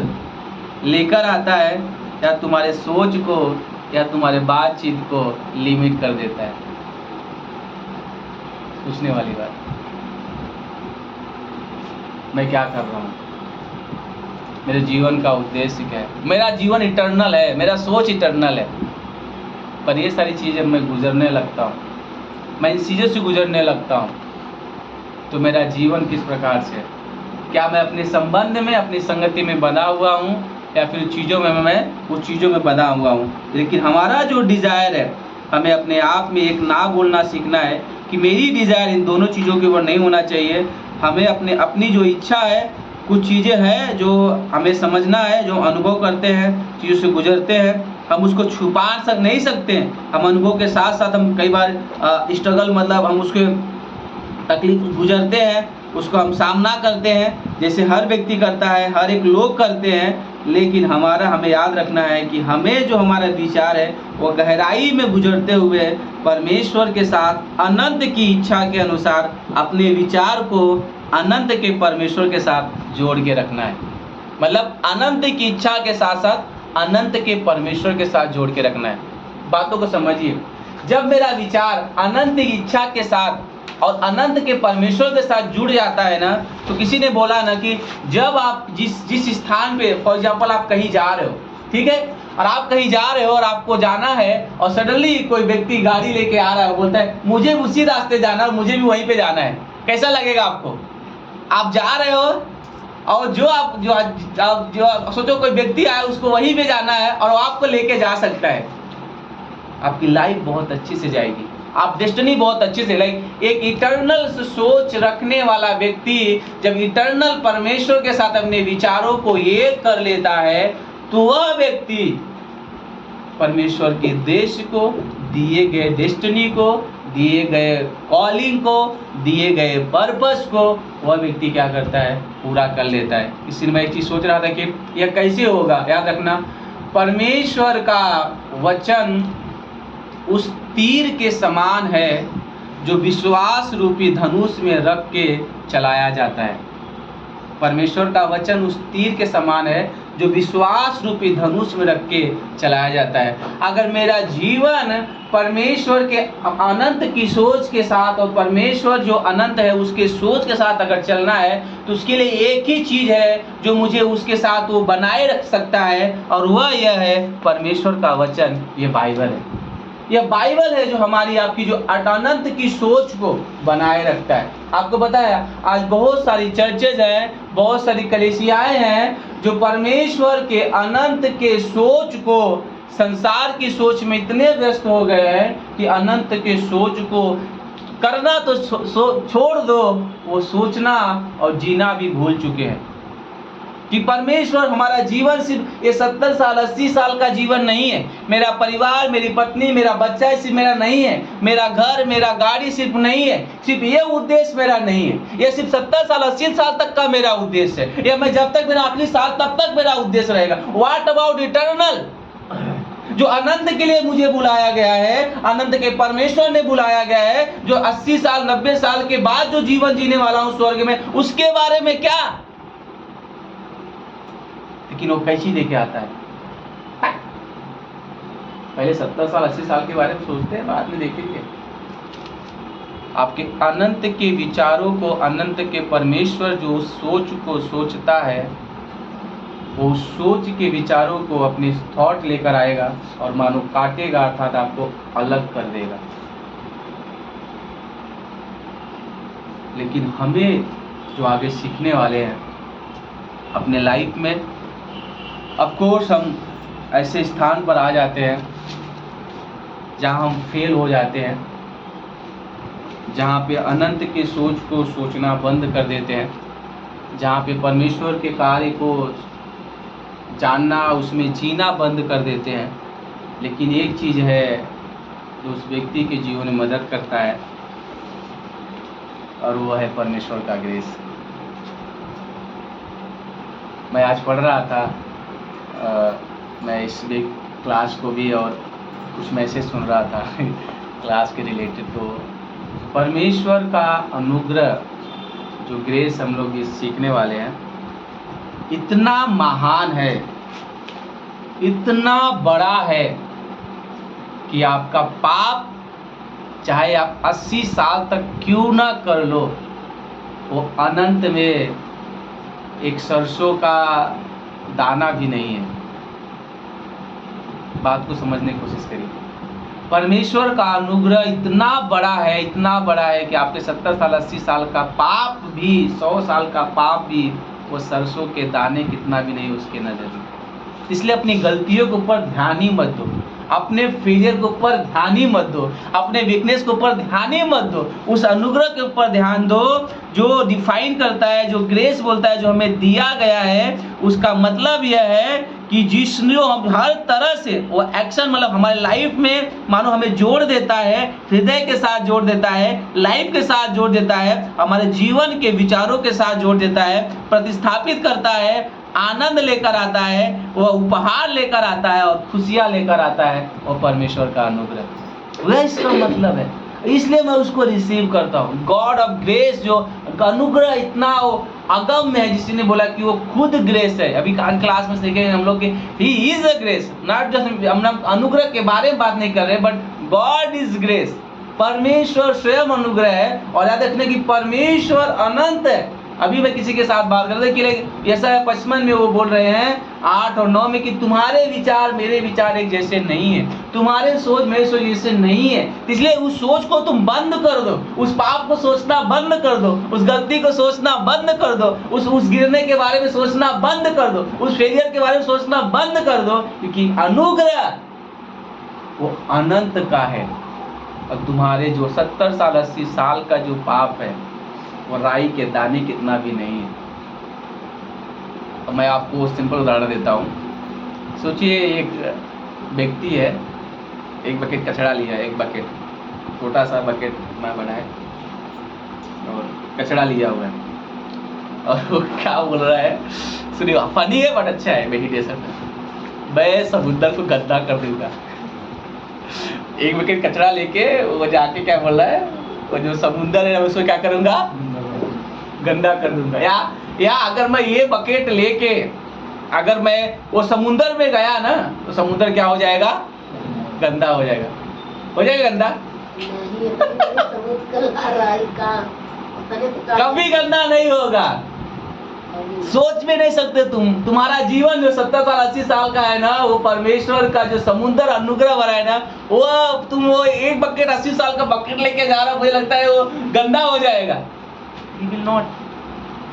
लेकर आता है, या तुम्हारे सोच को या तुम्हारे बातचीत को लिमिट कर देता है? पूछने वाली बात, मैं क्या कर रहा हूँ, मेरे जीवन का उद्देश्य क्या है। मेरा जीवन इटर्नल है, मेरा सोच इटर्नल है, पर ये सारी चीज़ें मैं गुजरने लगता हूँ, मैं इन चीज़ों से गुजरने लगता हूँ, तो मेरा जीवन किस प्रकार से है? क्या मैं अपने संबंध में, अपनी संगति में बंधा हुआ हूँ, या फिर चीज़ों में मैं उस चीज़ों में बंधा हुआ हूँ। लेकिन हमारा जो डिज़ायर है, हमें अपने आप में एक ना बोलना सीखना है कि मेरी डिज़ायर इन दोनों चीज़ों के ऊपर नहीं होना चाहिए। हमें अपनी जो इच्छा है, कुछ चीज़ें हैं जो हमें समझना है, जो अनुभव करते हैं, चीज़ों से गुजरते हैं, हम उसको छुपा नहीं सकते हैं। हम अनुभव के साथ साथ हम कई बार स्ट्रगल, मतलब हम उसके तकलीफ गुजरते हैं, उसको हम सामना करते हैं, जैसे हर व्यक्ति करता है, हर एक लोग करते हैं। लेकिन हमें याद रखना है कि हमें जो हमारा विचार है वो गहराई में गुजरते हुए परमेश्वर के साथ अनंत की इच्छा के अनुसार अपने विचार को अनंत के परमेश्वर के साथ जोड़ के रखना है। मतलब अनंत की इच्छा के साथ साथ अनंत के परमेश्वर के साथ जोड़ के रखना है। बातों को समझिए, जब मेरा विचार अनंत की इच्छा के साथ और अनंत के परमेश्वर के साथ जुड़ जाता है ना, तो किसी ने बोला ना कि जब आप जिस स्थान पे, फॉर एग्जांपल आप कहीं जा रहे हो, ठीक है, और आप कहीं जा रहे हो और आपको जाना है, और सडनली कोई व्यक्ति गाड़ी लेके आ रहा है, बोलता है मुझे उसी रास्ते जाना है, मुझे भी वहीं पे जाना है, कैसा लगेगा आपको? आप जा रहे हो और जो सोचो कोई व्यक्ति आया, उसको वहीं पे जाना है और वो आपको लेके जा सकता है, आपकी लाइफ बहुत अच्छी से जाएगी, आप डेस्टिनी बहुत अच्छे से, लाइक एक इटर्नल सोच रखने वाला व्यक्ति जब इटर्नल परमेश्वर के साथ अपने विचारों को एक कर लेता है, तो वह व्यक्ति परमेश्वर के देश को, दिए गए डेस्टिनी को, दिए गए कॉलिंग को, दिए गए पर्पस को वह व्यक्ति क्या करता है? पूरा कर लेता है। इसलिए मैं एक चीज़ सोच रहा था कि यह कैसे होगा। याद रखना, परमेश्वर का वचन उस तीर के समान है जो विश्वास रूपी धनुष में रख के चलाया जाता है। परमेश्वर का वचन उस तीर के समान है जो विश्वास रूपी धनुष में रख के चलाया जाता है। अगर मेरा जीवन परमेश्वर के अनंत की सोच के साथ और परमेश्वर जो अनंत है उसके सोच के साथ अगर चलना है, तो उसके लिए एक ही चीज़ है जो मुझे उसके साथ वो बनाए रख सकता है, और वह यह है परमेश्वर का वचन, ये बाइबल है। यह बाइबल है जो हमारी आपकी जो अनंत की सोच को बनाए रखता है। आपको पता है आज बहुत सारी चर्चेज हैं, बहुत सारी कलीसियाएं हैं जो परमेश्वर के अनंत के सोच को संसार की सोच में इतने व्यस्त हो गए हैं कि अनंत के सोच को करना तो छोड़ दो, वो सोचना और जीना भी भूल चुके हैं। कि परमेश्वर, हमारा जीवन सिर्फ ये 70 साल 80 साल का जीवन नहीं है। मेरा परिवार, मेरी पत्नी, मेरा बच्चा सिर्फ मेरा नहीं है, मेरा घर, मेरा गाड़ी सिर्फ नहीं है, सिर्फ ये उद्देश्य मेरा नहीं है। ये सिर्फ 70 साल 80 साल तक का मेरा उद्देश्य है, या मैं जब तक मेरा आखिरी साल तब तक मेरा उद्देश्य रहेगा। व्हाट अबाउट इटर्नल, जो अनंत के लिए मुझे बुलाया गया है, अनंत के परमेश्वर ने बुलाया गया है, जो 80 साल 90 साल के बाद जो जीवन जीने वाला हूँ स्वर्ग में, उसके बारे में क्या? लेकिन वो कैसी लेके आता है? पहले 70 साल 80 साल के बारे में सोचते हैं, बाद में देखेंगे। आपके अनंत के विचारों को, अनंत के परमेश्वर जो सोच को सोचता है, वो सोच के विचारों को अपने थॉट लेकर आएगा और मानो काटेगा, अर्थात आपको अलग कर देगा। लेकिन हमें जो आगे सीखने वाले हैं अपने लाइफ में, ऑफ कोर्स हम ऐसे स्थान पर आ जाते हैं जहाँ हम फेल हो जाते हैं, जहाँ पे अनंत के सोच को सोचना बंद कर देते हैं, जहाँ पे परमेश्वर के कार्य को जानना, उसमें जीना बंद कर देते हैं। लेकिन एक चीज़ है जो उस व्यक्ति के जीवन में मदद करता है, और वो है परमेश्वर का ग्रेस। मैं आज पढ़ रहा था, मैं इस क्लास को भी और कुछ मैसेज सुन रहा था क्लास के रिलेटेड। तो परमेश्वर का अनुग्रह, जो ग्रेस हम लोग ये सीखने वाले हैं, इतना महान है, इतना बड़ा है कि आपका पाप चाहे आप 80 साल तक क्यों ना कर लो, वो अनंत में एक सरसों का दाना भी नहीं है। बात को समझने की कोशिश करिए। परमेश्वर का अनुग्रह इतना बड़ा है, इतना बड़ा है कि आपके 70 साल 80 साल का पाप भी, 100 साल का पाप भी वो सरसों के दाने कितना भी नहीं उसके नजर में। इसलिए अपनी गलतियों के ऊपर ध्यान ही मत दो, अपने फेलियर के ऊपर ध्यान ही मत दो, अपने वीकनेस के ऊपर ध्यान ही मत दो, उस अनुग्रह के ऊपर ध्यान दो जो डिफाइन करता है, जो ग्रेस बोलता है, जो हमें दिया गया है। उसका मतलब यह है कि जिसने हम हर तरह से वो एक्शन, मतलब हमारे लाइफ में मानो हमें जोड़ देता है, हृदय के साथ जोड़ देता है, लाइफ के साथ जोड़ देता है, हमारे जीवन के विचारों के साथ जोड़ देता है, प्रतिस्थापित करता है, आनंद लेकर आता है, वह उपहार लेकर आता है और खुशियाँ लेकर आता है, और परमेश्वर का अनुग्रह, वह इसका मतलब है। इसलिए मैं उसको रिसीव करता हूँ। गॉड ऑफ ग्रेस, जो अनुग्रह इतना अगम्य है, जिसने बोला कि वो खुद ग्रेस है। अभी क्लास में सीखेंगे हम लोग कि he is a grace, not just, हम अनुग्रह के बारे में बात नहीं कर रहे, बट गॉड इज ग्रेस। परमेश्वर स्वयं अनुग्रह है। और याद रखने की परमेश्वर अनंत है। अभी मैं किसी के साथ बात कर रहा था कि ऐसा 55 में वो बोल रहे हैं 8 और 9 में कि तुम्हारे विचार मेरे विचार एक जैसे नहीं है, तुम्हारे सोच मेरे सोच जैसे नहीं है। इसलिए उस सोच को तुम बंद कर दो, उस पाप को सोचना बंद कर दो, उस गलती को सोचना बंद कर दो, उस गिरने के बारे में सोचना बंद कर दो, उस फेलियर के बारे में सोचना बंद कर दो, क्योंकि अनुग्रह वो अनंत का है। और तुम्हारे जो 70 साल 80 साल का जो पाप है वो राई के दाने कितना भी नहीं है। तो मैं आपको सिंपल उदाहरण देता हूँ। सोचिए एक व्यक्ति है, एक बकेट कचरा लिया, एक बकेट, छोटा सा बकेट मैं बनाए और कचरा लिया हुआ है, और वो क्या बोल रहा है, सुनिए, फनी है बट अच्छा है मेडिटेशन। मैं समुद्र को गंदा कर दूंगा। एक बकेट कचरा लेके वो जाके क्या बोल रहा है, वो जो समुद्र है उसको क्या करूंगा, गंदा कर दूंगा। या अगर मैं ये बकेट लेके अगर मैं वो समुद्र में गया ना, तो समुद्र क्या हो जाएगा, गंदा हो जाएगा। हो जाएगा गंदा? कभी गंदा नहीं होगा। सोच भी नहीं सकते तुम्हारा जीवन जो 70 साल 80 साल का है ना, वो परमेश्वर का जो समुद्र अनुग्रह भरा है ना, वो तुम वो एक बकेट 80 साल का बकेट लेके जा रहा, मुझे लगता है वो गंदा हो जाएगा। He will not,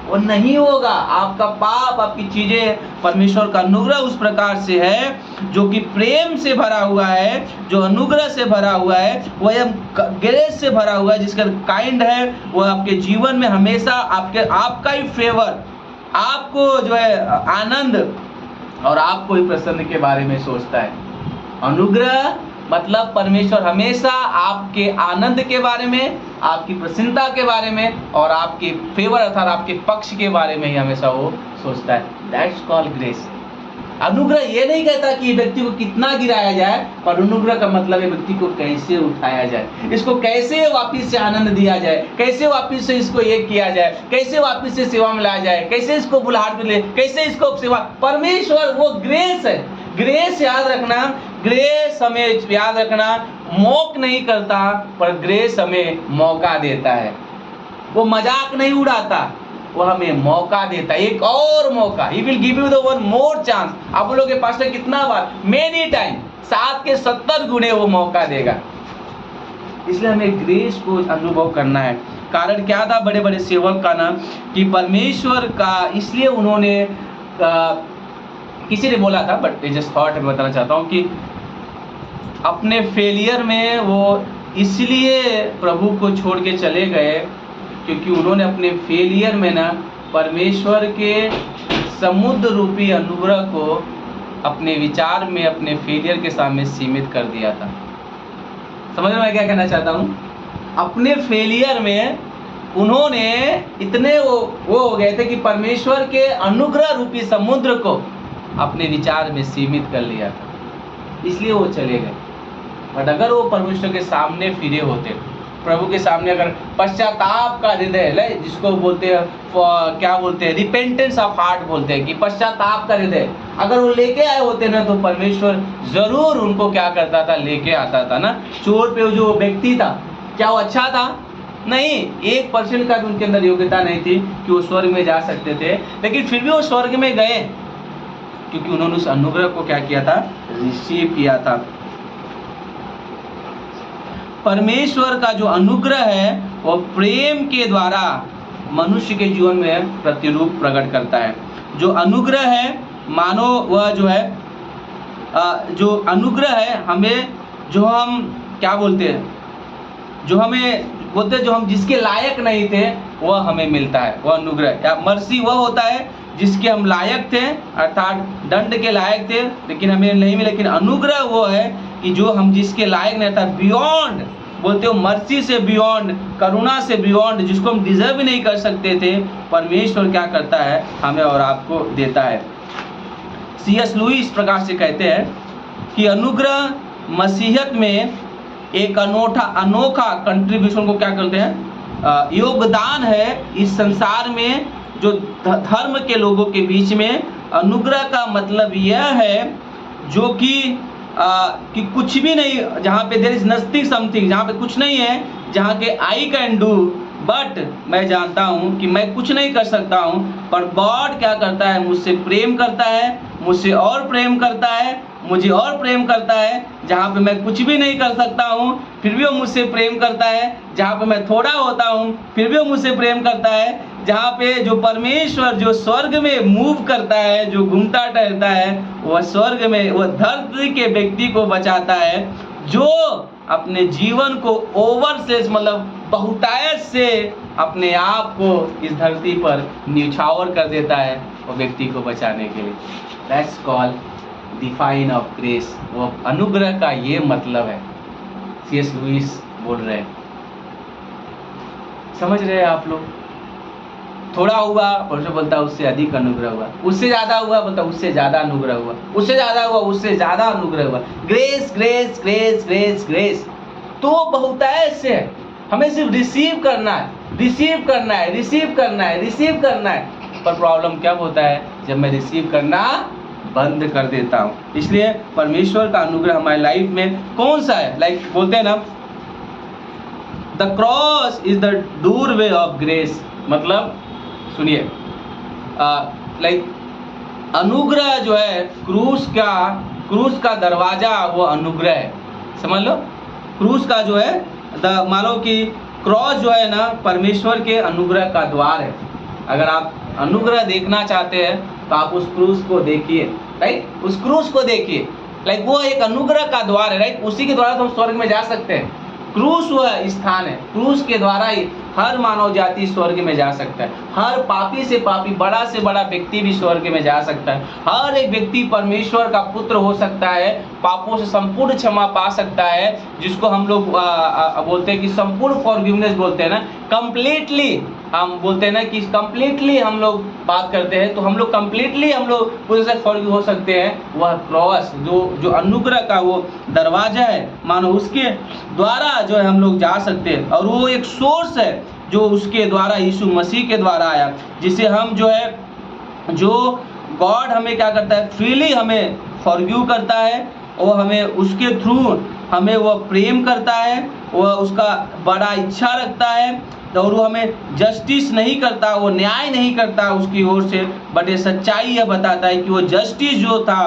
वो नहीं होगा। आपका पाप, आपकी चीजें, परमेश्वर का अनुग्रह उस प्रकार से है जो कि प्रेम से भरा हुआ है, जो अनुग्रह से भरा हुआ है, वह ग्रेस से भरा हुआ है, जिसका काइंड है वो आपके जीवन में हमेशा आपका ही फेवर, आपको जो है आनंद और आपको ही प्रसन्न के बारे में सोचता है। अनुग्रह मतलब परमेश्वर हमेशा आपके आनंद के बारे में, आपकी प्रसन्नता के बारे में और आपके फेवर अर्थात आपके पक्ष के बारे में ही हमेशा वो सोचता है। That's called grace. अनुग्रह ये नहीं कहता कि व्यक्ति को कितना गिराया जाए, पर अनुग्रह का मतलब है व्यक्ति को कैसे उठाया जाए, इसको कैसे वापिस से आनंद दिया जाए, कैसे वापिस से इसको एक किया जाए, कैसे वापिस से सेवा में लाया जाए, कैसे इसको बुलाहट मिले, कैसे इसको सेवा। परमेश्वर वो ग्रेस है। ग्रेस याद रखना, ग्रेस हमें याद रखना मौक नहीं करता, पर ग्रेस हमें मौका देता है। वो मजाक नहीं उड़ाता, वो हमें मौका देता है, एक और मौका। He will give you the one more chance। आप बोलोगे पास्टर कितना बार? Many time, 7 के 70 गुने वो मौका देगा। इसलिए हमें ग्रेस को अनुभव करना है। कारण क्या था बड़े बड़े सेवक का ना, कि परमेश्वर का, इसलिए उन्होंने किसी ने बोला था, बट जस्ट थॉट मैं बताना चाहता हूँ कि अपने फेलियर में वो इसलिए प्रभु को छोड़ के चले गए क्योंकि उन्होंने अपने फेलियर में ना परमेश्वर के समुद्र रूपी अनुग्रह को अपने विचार में, अपने फेलियर के सामने सीमित कर दिया था। समझ में मैं क्या कहना चाहता हूँ? अपने फेलियर में उन्होंने इतने वो हो गए थे कि परमेश्वर के अनुग्रह रूपी समुद्र को अपने विचार में सीमित कर लिया था, इसलिए वो चले गए। बट अगर वो परमेश्वर के सामने फिरे होते, प्रभु के सामने अगर पश्चाताप का हृदय, जिसको बोलते हैं क्या बोलते हैं, रिपेंटेंस ऑफ हार्ट बोलते हैं, कि पश्चाताप का हृदय अगर वो लेके आए होते ना, तो परमेश्वर जरूर उनको क्या करता था, लेके आता था ना। चोर पे जो व्यक्ति था, क्या वो अच्छा था? नहीं, 1% का भी उनके अंदर योग्यता नहीं थी कि वो स्वर्ग में जा सकते थे, लेकिन फिर भी वो स्वर्ग में गए क्योंकि उन्होंने उस अनुग्रह को क्या किया था? रिसीव किया था। परमेश्वर का जो अनुग्रह है वो प्रेम के द्वारा मनुष्य के जीवन में प्रतिरूप प्रकट करता है। जो अनुग्रह है, मानो वह जो है जो अनुग्रह है हमें, जो हम क्या बोलते हैं, जो हमें बोलते हैं जो हम जिसके लायक नहीं थे वह हमें मिलता है, वह अनुग्रह। या मर्सी वह होता है जिसके हम लायक थे, अर्थात दंड के लायक थे लेकिन हमें नहीं मिला। लेकिन अनुग्रह वो है कि जो हम जिसके लायक नहीं था, बियॉन्ड बोलते हो, मर्सी से बियॉन्ड, करुणा से बियॉन्ड, जिसको हम डिजर्व ही नहीं कर सकते थे, परमेश्वर क्या करता है? हमें और आपको देता है। C.S. लुईस इस प्रकार से कहते हैं कि अनुग्रह मसीहत में एक अनोखा कंट्रीब्यूशन को क्या करते हैं? योगदान है इस संसार में जो धर्म के लोगों के बीच में। अनुग्रह का मतलब यह है जो कि कुछ भी नहीं, जहाँ पे देयर इज नथिंग समथिंग, जहाँ पे कुछ नहीं है, जहाँ के आई कैन डू, बट मैं जानता हूँ कि मैं कुछ नहीं कर सकता हूँ, पर गॉड क्या करता है? मुझसे प्रेम करता है, मुझसे और प्रेम करता है, मुझे और प्रेम करता है। जहाँ पे मैं कुछ भी नहीं कर सकता हूँ फिर भी वो मुझसे प्रेम करता है। जहाँ पे मैं थोड़ा होता हूँ फिर भी वो मुझसे प्रेम करता है। जहाँ पे जो परमेश्वर जो स्वर्ग में मूव करता है, जो घूमता टहलता है, वह स्वर्ग में वह धरती के व्यक्ति को बचाता है, जो अपने जीवन को ओवर से मतलब बहुतायत से अपने आप को इस धरती पर न्यौछावर कर देता है वो व्यक्ति को बचाने के लिए। That's called define of grace. वो अनुग्रह का ये मतलब है। C.S. लुईस बोल रहे हैं, समझ रहे हैं आप लोग? थोड़ा हुआ परमेश्वर बोलता है उससे अधिक अनुग्रह हुआ, उससे ज्यादा हुआ बोलता है उससे ज्यादा अनुग्रह हुआ, उससे ज्यादा हुआ उससे ज्यादा अनुग्रह हुआ। Grace grace grace grace grace तो बहुतायत से है, हमें सिर्फ रिसीव करना है, रिसीव करना है, रिसीव करना है, रिसीव करना है। पर प्रॉब्लम क्या होता है? जब मैं रिसीव करना बंद कर देता हूँ। इसलिए परमेश्वर का अनुग्रह हमारी लाइफ में कौन सा है? लाइक बोलते हैं ना, the cross is the doorway of grace. मतलब सुनिए, लाइक अनुग्रह जो है, क्रूस का दरवाजा वो अनुग्रह है, समझ लो। क्रूस का जो है मान लो कि क्रॉस जो है ना परमेश्वर के अनुग्रह का द्वार है। अगर आप अनुग्रह देखना चाहते हैं तो आप उस क्रूस को देखिए, राइट? उस क्रूस को देखिए, लाइक वो एक अनुग्रह का द्वार है, राइट? उसी के द्वारा तो हम स्वर्ग में जा सकते हैं। क्रूस वह स्थान है, क्रूस के द्वारा ही हर मानव जाति स्वर्ग में जा सकता है। हर पापी से पापी, बड़ा से बड़ा व्यक्ति भी स्वर्ग में जा सकता है। हर एक व्यक्ति परमेश्वर का पुत्र हो सकता है, पापों से संपूर्ण क्षमा पा सकता है, जिसको हम लोग बोलते हैं कि संपूर्ण फॉरगिवनेस बोलते हैं ना, कंप्लीटली हम बोलते हैं ना कि कंप्लीटली हम लोग बात करते हैं तो हम लोग कंप्लीटली हम लोग पूरे से फॉरगिव हो सकते हैं। वह क्रॉस जो अनुग्रह का वो दरवाजा है, मानो उसके द्वारा जो है हम लोग जा सकते हैं। और वो एक सोर्स है जो उसके द्वारा यीशु मसीह के द्वारा आया, जिसे हम जो है जो गॉड हमें क्या करता है? फ्रीली हमें फॉरगिव करता है, और हमें उसके थ्रू हमें वो प्रेम करता है, वह उसका बड़ा इच्छा रखता है, और वो हमें जस्टिस नहीं करता, वो न्याय नहीं करता उसकी ओर से, बट ये सच्चाई यह बताता है कि वो जस्टिस जो था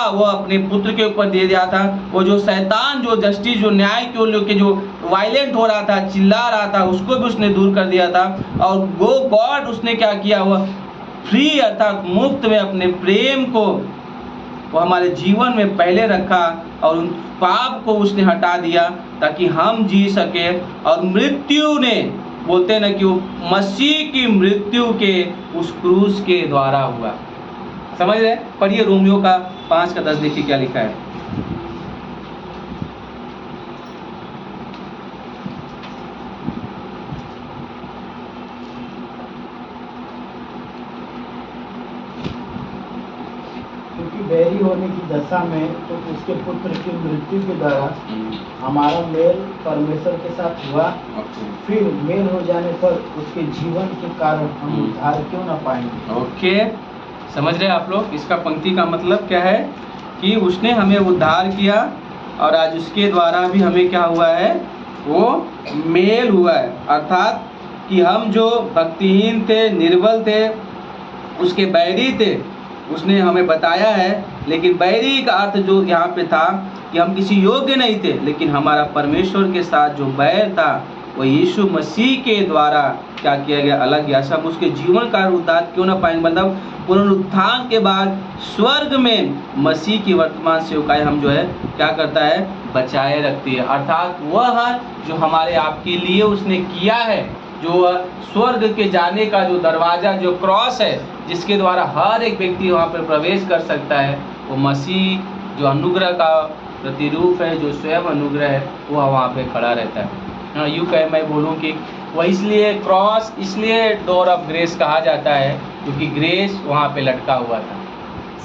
वह अपने पुत्र के ऊपर दे दिया था। वो जो शैतान जो जस्टिस जो न्याय को लेके जो वायलेंट हो रहा था, चिल्ला रहा था, उसको भी उसने दूर कर दिया था। और गॉड उसने क्या किया? वह फ्री अर्थात मुफ्त में अपने प्रेम को वो हमारे जीवन में पहले रखा, और उन पाप को उसने हटा दिया ताकि हम जी सके। और मृत्यु ने बोलते हैं ना कि वो मसीह की मृत्यु के उस क्रूस के द्वारा हुआ। समझ रहे? पढ़िए रोमियो का 5:10 देखिए क्या लिखा है। बैरी होने की दशा में तो उसके पुत्र की मृत्यु के द्वारा हमारा मेल परमेश्वर के साथ हुआ, फिर मेल हो जाने पर उसके जीवन के कारण हम उद्धार क्यों ना पाएंगे? ओके, समझ रहे आप लोग? इसका पंक्ति का मतलब क्या है कि उसने हमें उद्धार किया और आज उसके द्वारा भी हमें क्या हुआ है, वो मेल हुआ है। अर्थात कि हम जो भक्तिहीन थे, निर्बल थे, उसके बैरी थे, उसने हमें बताया है। लेकिन बैरी का अर्थ जो यहाँ पे था कि हम किसी योग्य नहीं थे, लेकिन हमारा परमेश्वर के साथ जो बैर था वो यीशु मसीह के द्वारा क्या किया गया, अलग गया। हम उसके जीवन का उद्धार क्यों ना पाएंगे, मतलब पुनरुत्थान के बाद स्वर्ग में मसीह की वर्तमान सेवकाई हम जो है क्या करता है, बचाए रखती है। अर्थात वह जो हमारे आपके लिए उसने किया है, जो स्वर्ग के जाने का जो दरवाज़ा, जो क्रॉस है, जिसके द्वारा हर एक व्यक्ति वहाँ पर प्रवेश कर सकता है, वो मसीह जो अनुग्रह का प्रतिरूप है, जो स्वयं अनुग्रह है, वो वहाँ पे खड़ा रहता है। हाँ, यूँ कहे मैं बोलूँ कि वह इसलिए क्रॉस, इसलिए डोर ऑफ ग्रेस कहा जाता है क्योंकि ग्रेस वहाँ पे लटका हुआ था।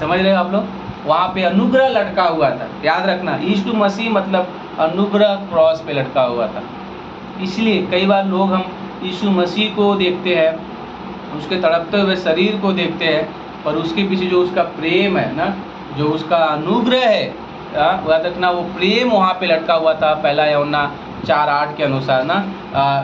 समझ रहे हो आप लोग, वहाँ पे अनुग्रह लटका हुआ था। याद रखना, यीशु मसीह मतलब अनुग्रह क्रॉस पे लटका हुआ था। इसलिए कई बार लोग हम यीशु मसीह को देखते हैं, उसके तड़पते हुए शरीर को देखते हैं, पर उसके पीछे जो उसका प्रेम है ना, जो उसका अनुग्रह है, याद रखना, वो प्रेम वहाँ पे लटका हुआ था। पहला यूहन्ना 4:8 के अनुसार ना,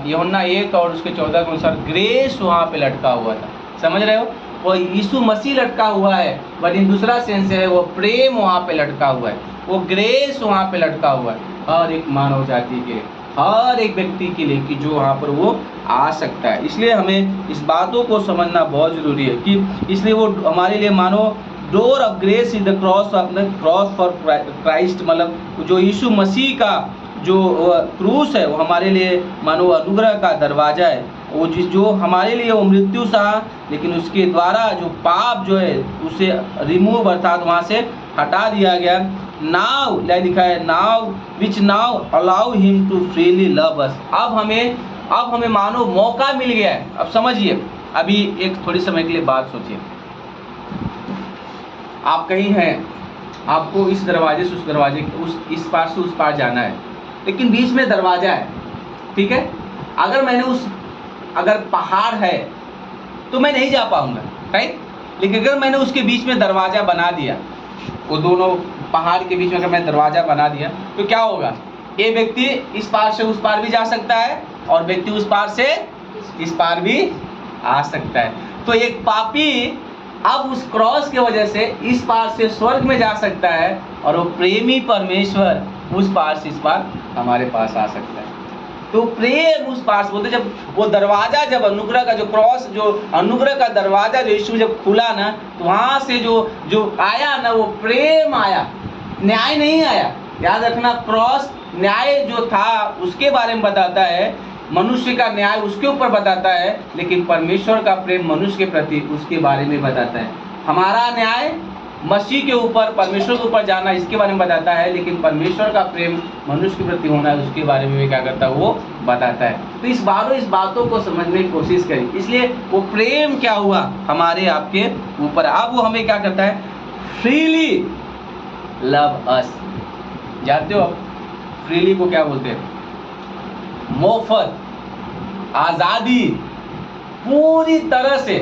यूहन्ना 1 और उसके 14 के अनुसार ग्रेस वहाँ पे लटका हुआ था। समझ रहे हो, वो यीशु मसीह लटका हुआ है, बट इन दूसरा सेंस है वो प्रेम वहाँ पे लटका हुआ है, वो ग्रेस वहाँ पे लटका हुआ है हर एक मानव जाति के, हर एक व्यक्ति के लिए, कि जो वहाँ पर वो आ सकता है। इसलिए हमें इस बातों को समझना बहुत ज़रूरी है कि इसलिए वो हमारे लिए मानो door of grace is the cross for Christ, मतलब जो यीशु मसीह का जो क्रूस है वो हमारे लिए मानो अनुग्रह का दरवाज़ा है। वो जो हमारे लिए वो मृत्यु सहा, लेकिन उसके द्वारा जो पाप जो है उसे रिमूव, अर्थात वहाँ से हटा दिया गया। नाउ लिखा है, now which now allow him to freely love us. अब हमें मानो मौका मिल गया है। अब समझिए, अभी एक थोड़ी समय के लिए बात सोचिए, आप कहीं हैं, आपको इस दरवाजे से उस दरवाजे, इस पार से उस पार जाना है, लेकिन बीच में दरवाजा है, ठीक है। अगर पहाड़ है तो मैं नहीं जा पाऊंगा, राइट। लेकिन अगर मैंने उसके बीच में दरवाजा बना दिया, वो दोनों पहाड़ के बीच में अगर मैं दरवाजा बना दिया, तो क्या होगा, ये व्यक्ति इस पार से उस पार भी जा सकता है और व्यक्ति उस पार से इस पार भी आ सकता है। तो एक पापी अब उस क्रॉस की वजह से इस पार से स्वर्ग में जा सकता है, और वो प्रेमी परमेश्वर उस पार से इस पार हमारे पास आ सकता है। तो प्रेम उस पास बोलते, जब वो दरवाजा, जब अनुग्रह का जो क्रॉस, जो अनुग्रह का दरवाजा जो यीशु जब खुला ना, तो वहाँ से जो आया ना, वो प्रेम आया, न्याय नहीं आया। याद रखना, क्रॉस न्याय जो था उसके बारे में बताता है, मनुष्य का न्याय उसके ऊपर बताता है, लेकिन परमेश्वर का प्रेम मनुष्य के प्रति उसके बारे में बताता है। हमारा न्याय मसीह के ऊपर, परमेश्वर के ऊपर जाना, इसके बारे में बताता है, लेकिन परमेश्वर का प्रेम मनुष्य के प्रति होना है, उसके बारे में क्या करता है, वो बताता है। तो इस बातों को समझने की कोशिश करें। इसलिए वो प्रेम क्या हुआ हमारे आपके ऊपर, अब वो हमें क्या करता है, फ्रीली लव अस। जानते हो आप फ्रीली को क्या बोलते हैं, मुफ्त, आज़ादी, पूरी तरह से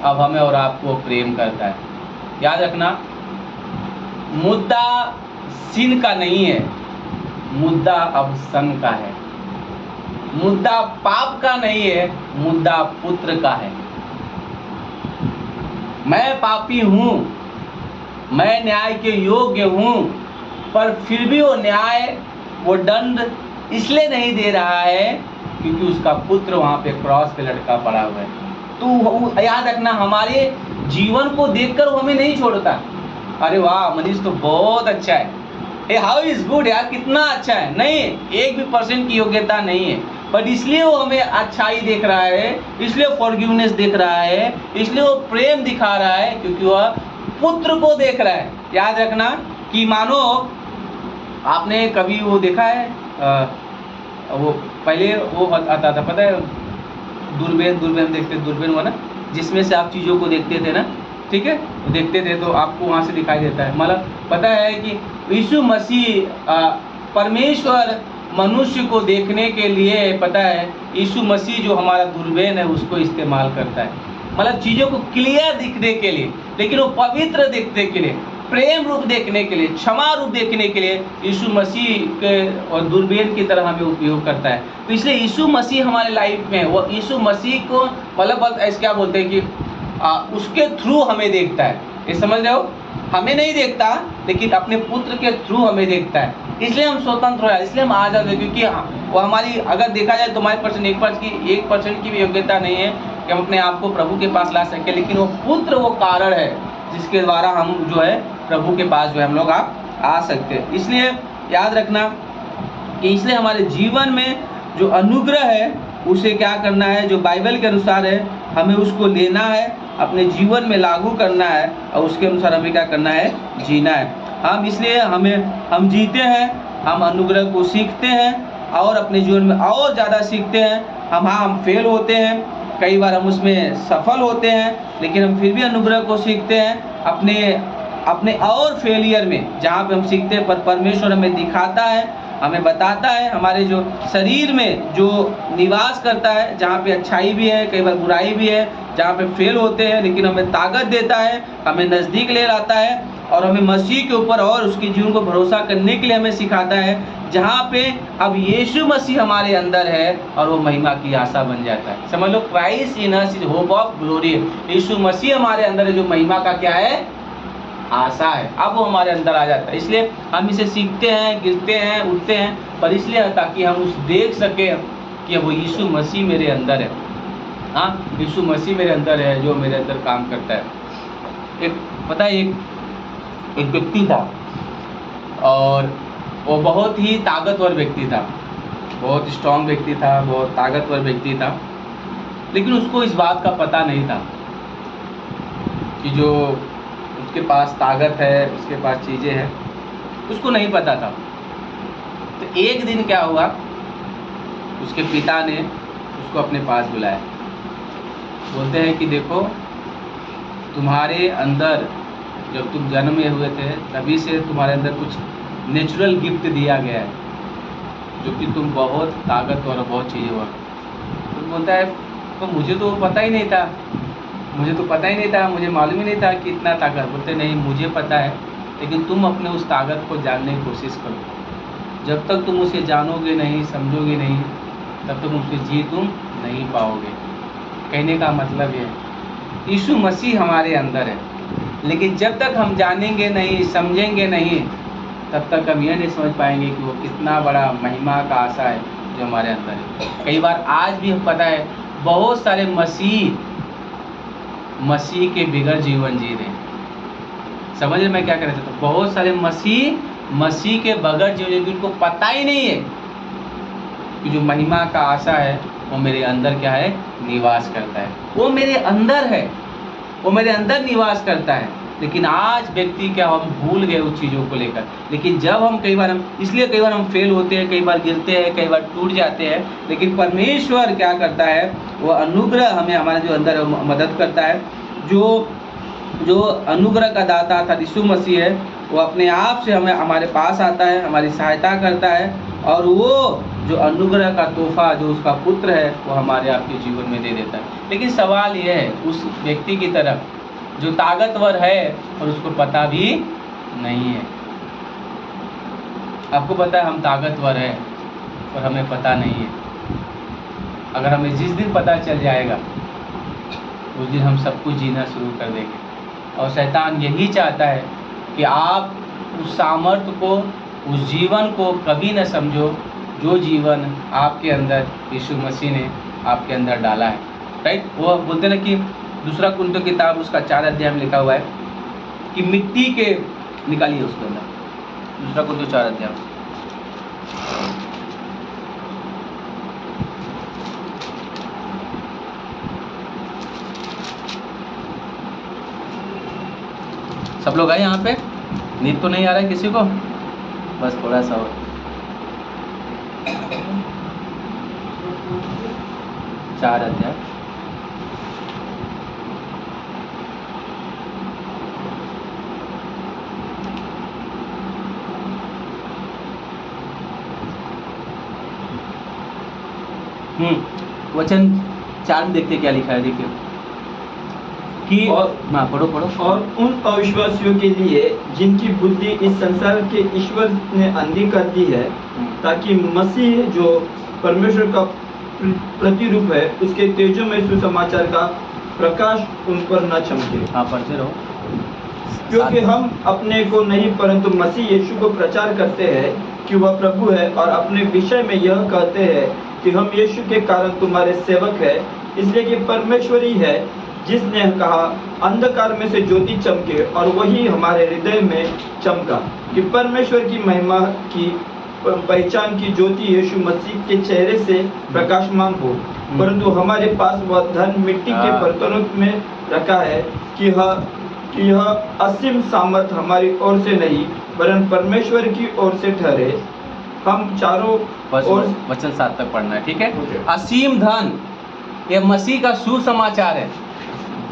अब हमें और आपको प्रेम करता है। याद रखना, मुद्दा सिन का नहीं है, मुद्दा अब सन का है। मुद्दा पाप का नहीं है, मुद्दा पुत्र का है। मैं पापी हूँ, मैं न्याय के योग्य हूँ, पर फिर भी वो न्याय, वो दंड इसलिए नहीं दे रहा है क्योंकि उसका पुत्र वहाँ पे क्रॉस पे लटका पड़ा हुआ है। तो याद रखना, हमारे जीवन को देखकर वो हमें नहीं छोड़ता। अरे वाह मनीष तो बहुत अच्छा है, ए हाउ इज गुड, यार कितना अच्छा है। नहीं, 1% की योग्यता नहीं है, बट इसलिए वो हमें अच्छाई देख रहा है, इसलिए फॉरगिवनेस देख रहा है, इसलिए वो प्रेम दिखा रहा है, क्योंकि वह पुत्र को देख रहा है। याद रखना कि मानो आपने कभी वो देखा है, वो पहले वो आता था, पता है, दूरबीन देखते, दूरबीन वो ना, जिसमें से आप चीज़ों को देखते थे ना, ठीक है, देखते थे तो आपको वहाँ से दिखाई देता है। मतलब पता है कि यीशु मसीह, परमेश्वर मनुष्य को देखने के लिए, पता है, यीशु मसीह जो हमारा दूरबीन है उसको इस्तेमाल करता है, मतलब चीज़ों को क्लियर दिखने के लिए, लेकिन वो पवित्र दिखने के लिए। प्रेम रूप देखने के लिए, क्षमा रूप देखने के लिए यीशु मसीह के और दूरबीन की तरह हमें उपयोग करता है। तो इसलिए यीशु मसीह हमारे लाइफ में, वो यीशु मसीह को मतलब ऐसे क्या बोलते हैं कि उसके थ्रू हमें देखता है। ये समझ रहे हो, हमें नहीं देखता लेकिन अपने पुत्र के थ्रू हमें देखता है। इसलिए हम स्वतंत्र हो, इसलिए हम आजाद हैं, क्योंकि वो हमारी, अगर देखा जाए तो हमारे पर्सन 1% की भी योग्यता नहीं है कि हम अपने आप को प्रभु के पास ला सके, लेकिन वो पुत्र वो कारण है जिसके द्वारा हम जो है प्रभु के पास जो है हम लोग आ सकते हैं। इसलिए याद रखना कि इसलिए हमारे जीवन में जो अनुग्रह है उसे क्या करना है, जो बाइबल के अनुसार है हमें उसको लेना है, अपने जीवन में लागू करना है और उसके अनुसार हमें क्या करना है, जीना है। हम इसलिए हम जीते हैं, हम अनुग्रह को सीखते हैं और अपने जीवन में और ज़्यादा सीखते हैं। हम फेल होते हैं, कई बार हम उसमें सफल होते हैं, लेकिन हम फिर भी अनुग्रह को सीखते हैं अपने और फेलियर में, जहाँ पे हम सीखते हैं पर परमेश्वर हमें दिखाता है, हमें बताता है हमारे जो शरीर में जो निवास करता है, जहाँ पे अच्छाई भी है कई बार बुराई भी है, जहाँ पे फेल होते हैं लेकिन हमें ताकत देता है, हमें नज़दीक ले लाता है और हमें मसीह के ऊपर और उसके जीवन को भरोसा करने के लिए हमें सिखाता है, जहाँ पे अब यीशु मसीह हमारे अंदर है और वो महिमा की आशा बन जाता है। समझ लो, Christ in us is hope of glory. Yeshu Masih हमारे अंदर है जो महिमा का क्या है, आशा है। अब वो हमारे अंदर आ जाता है। इसलिए हम इसे सीखते हैं, गिरते हैं, उठते हैं, पर इसलिए ताकि हम उस देख सके कि वो यीशु मसीह मेरे अंदर है। हाँ, यीशु मसीह मेरे अंदर है जो मेरे अंदर काम करता है। एक व्यक्ति था और वो बहुत ही ताकतवर व्यक्ति था, बहुत स्ट्रांग व्यक्ति था, बहुत ताकतवर व्यक्ति था, लेकिन उसको इस बात का पता नहीं था कि जो उसके पास ताकत है, उसके पास चीज़ें हैं, उसको नहीं पता था। तो एक दिन क्या हुआ, उसके पिता ने उसको अपने पास बुलाया। बोलते हैं कि देखो, तुम्हारे अंदर जब तुम जन्म में हुए थे तभी से तुम्हारे अंदर कुछ नेचुरल गिफ्ट दिया गया है, जो कि तुम बहुत ताकतवर और बहुत चीज़ें हुआ। तो बोलता है तो मुझे तो पता ही नहीं था, मुझे मालूम ही नहीं था कि इतना ताकत। बोलते नहीं, मुझे पता है, लेकिन तुम अपने उस ताकत को जानने की कोशिश करो। जब तक तुम उसे जानोगे नहीं, समझोगे नहीं, तब तक उसे जी तुम नहीं पाओगे। कहने का मतलब ये है, यीशु मसीह हमारे अंदर है, लेकिन जब तक हम जानेंगे नहीं, समझेंगे नहीं, तब तक हम यह नहीं समझ पाएंगे कि वो कितना बड़ा महिमा का आशा है जो हमारे अंदर है। कई बार आज भी हम पता है बहुत सारे मसीह के बिगड़ जीवन जी रहे हैं। समझ रहे मैं क्या कहना चाहता हूँ? बहुत सारे मसीह के बगैर जीवन, उनको पता ही नहीं है कि जो महिमा का आशा है वो मेरे अंदर क्या है, निवास करता है। वो मेरे अंदर है, वो मेरे अंदर निवास करता है। लेकिन आज व्यक्ति क्या, हम भूल गए उस चीज़ों को लेकर। लेकिन जब हम कई बार हम फेल होते हैं, कई बार गिरते हैं, कई बार टूट जाते हैं, लेकिन परमेश्वर क्या करता है, वो अनुग्रह हमें हमारे जो अंदर मदद करता है। जो अनुग्रह का दाता था यीशु मसीह है, वो अपने आप से हमारे पास आता है, हमारी सहायता करता है, और वो जो अनुग्रह का तोहफा जो उसका पुत्र है वो हमारे आपके जीवन में दे देता है। लेकिन सवाल यह है उस व्यक्ति की तरफ जो ताकतवर है और उसको पता भी नहीं है। आपको पता है हम ताकतवर है और हमें पता नहीं है। अगर हमें जिस दिन पता चल जाएगा उस दिन हम सब कुछ जीना शुरू कर देंगे। और शैतान यही चाहता है कि आप उस सामर्थ्य को, उस जीवन को कभी न समझो जो जीवन आपके अंदर यीशु मसीह ने आपके अंदर डाला है। राइट, वो बोलते ना कि दूसरा कुरिन्थियों किताब उसका 4 अध्याय में लिखा हुआ है कि मिट्टी के निकालिए उसके अंदर, दूसरा कुरिन्थियों 4 अध्याय। सब लोग आए यहाँ पे? नींद तो नहीं आ रहा है किसी को? बस थोड़ा सा और 4 अध्याय। वचन 4 में देखते क्या लिखा है, देखिए। कि और हाँ, पढ़ो और उन अविश्वासियों के लिए जिनकी बुद्धि इस संसार के ईश्वर ने अंधी कर दी है, ताकि मसीह जो परमेश्वर का प्रतिरूप है उसके तेजोमय सुसमाचार का प्रकाश उन पर न चमके। हाँ, पढ़ते रहो। क्योंकि हम अपने को नहीं परंतु मसीह यीशु को प्रचार करते हैं कि वह प्रभु है, और अपने विषय में यह कहते हैं कि हम यीशु के कारण तुम्हारे सेवक हैं, इसलिए कि परमेश्वर ही है जिसने कहा अंधकार में से ज्योति चमके, और वही हमारे हृदय में चमका कि परमेश्वर की महिमा की पहचान की ज्योति यीशु मसीह के चेहरे से प्रकाशमान हो। परंतु हमारे पास वह धन मिट्टी के बर्तनों में रखा है कि यह असीम सामर्थ हमारी ओर से नहीं वरन परमेश्वर की ओर से ठहरे। हम चारों ओर वचन 7 तक पढ़ना है, ठीक है। असीम धन, ये मसीह का सुसमाचार है,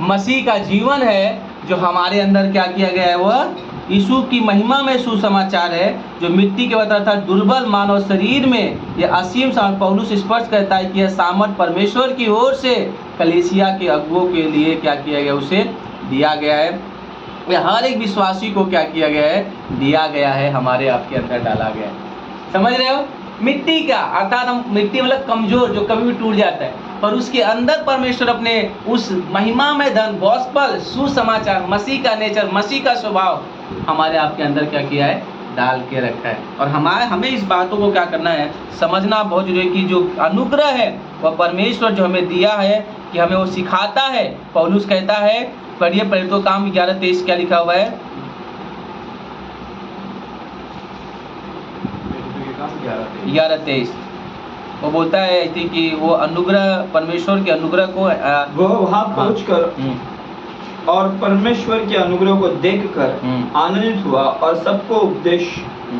मसीह का जीवन है जो हमारे अंदर क्या किया गया है, वह यीशु की महिमा में सुसमाचार है जो मिट्टी के बता था दुर्बल मानव शरीर में यह असीम सामर्थ। पौलुस स्पष्ट कहता है कि यह सामर्थ परमेश्वर की ओर से कलीसिया के अगुओं के लिए क्या किया गया, उसे दिया गया है। यह हर एक विश्वासी को क्या किया गया है, दिया गया है, हमारे आपके अंदर डाला गया है। समझ रहे हो? मिट्टी का अर्थात हम मिट्टी मतलब कमजोर जो कभी भी टूट जाता है, पर उसके अंदर परमेश्वर अपने उस महिमा में धन गॉस्पल सुसमाचार मसीह का नेचर मसीह का स्वभाव हमारे आपके अंदर क्या किया है, डाल के रखा है। और हमें इस बातों को क्या करना है, समझना बहुत जरूरी है कि जो अनुग्रह है वह परमेश्वर जो हमें दिया है कि हमें वो सिखाता है। पौलुस कहता है, पढ़िए प्रेरितों काम 11:23 क्या लिखा हुआ है, 11:23 वो बोलता है कि वो अनुग्रह परमेश्वर के अनुग्रह को वो वहाँ पहुँचकर और परमेश्वर के अनुग्रह को देखकर आनंदित हुआ और सबको उपदेश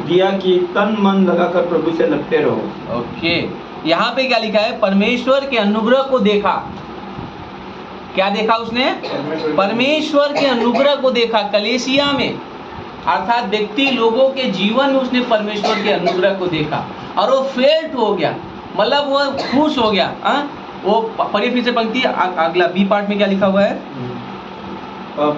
दिया कि तन मन लगाकर प्रभु से लगते रहो। ओके, यहाँ पे क्या लिखा है, परमेश्वर के अनुग्रह को देखा। क्या देखा उसने? परमेश्वर के अनुग्रह को देखा कलीसिया में, अर्थात व्यक्ति लोगों के जीवन में उसने परमेश्वर के अनुग्रह को देखा और वो फेल्ट हो गया, मतलब वो खुश हो गया। वो पढ़िए फिर से पंक्ति अगला बी पार्ट में क्या लिखा हुआ है,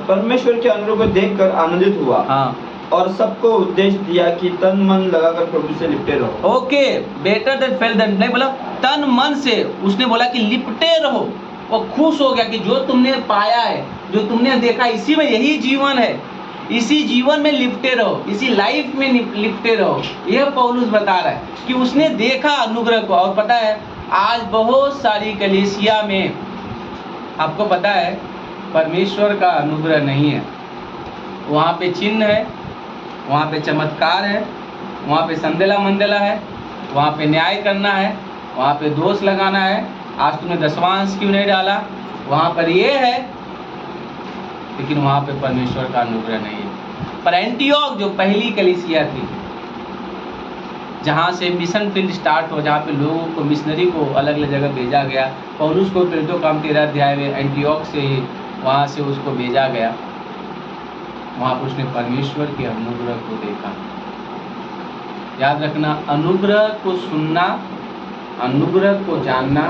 परमेश्वर के अनुग्रह को देखकर आनंदित हुआ। हाँ, और सबको उपदेश दिया कि तन मन लगाकर प्रभु से लिपटे रहो। Okay, better than fail then, नहीं बोला तन मन से, उसने बोला कि लिपटे रहो। वो खुश हो गया कि जो तुमने पाया है, जो तुमने देखा, इसी में यही जीवन है, इसी जीवन में लिपटे रहो, इसी लाइफ में लिपटे रहो। यह पौलुस बता रहा है कि उसने देखा अनुग्रह को। और पता है आज बहुत सारी कलीसिया में आपको पता है परमेश्वर का अनुग्रह नहीं है। वहाँ पे चिन्ह है, वहाँ पे चमत्कार है, वहाँ पे संदेला मंदेला है, वहाँ पे न्याय करना है, वहाँ पे दोष लगाना है, आज तुमने दशवांश क्यों नहीं डाला, वहाँ पर ये है, लेकिन वहाँ पे परमेश्वर का अनुग्रह नहीं है। पर एंटियोक जो पहली कलीसिया थी, जहाँ से मिशन फील्ड स्टार्ट हो, जहाँ पे लोगों को मिशनरी को अलग अलग जगह भेजा गया, पौलुस को प्रेरितों काम 13 अध्याय में एंटियोक से ही वहाँ से उसको भेजा गया, वहाँ पर उसने परमेश्वर के अनुग्रह को देखा। याद रखना, अनुग्रह को सुनना, अनुग्रह को जानना,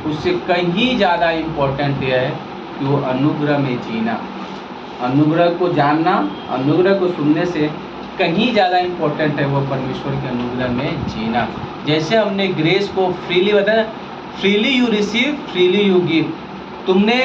उससे कहीं ज़्यादा इम्पोर्टेंट यह है कि वो अनुग्रह में जीना। अनुग्रह को जानना, अनुग्रह को सुनने से कहीं ज़्यादा इम्पोर्टेंट है वो परमेश्वर के अनुग्रह में जीना। जैसे हमने ग्रेस को फ्रीली बताया, freely you receive freely you give. तुमने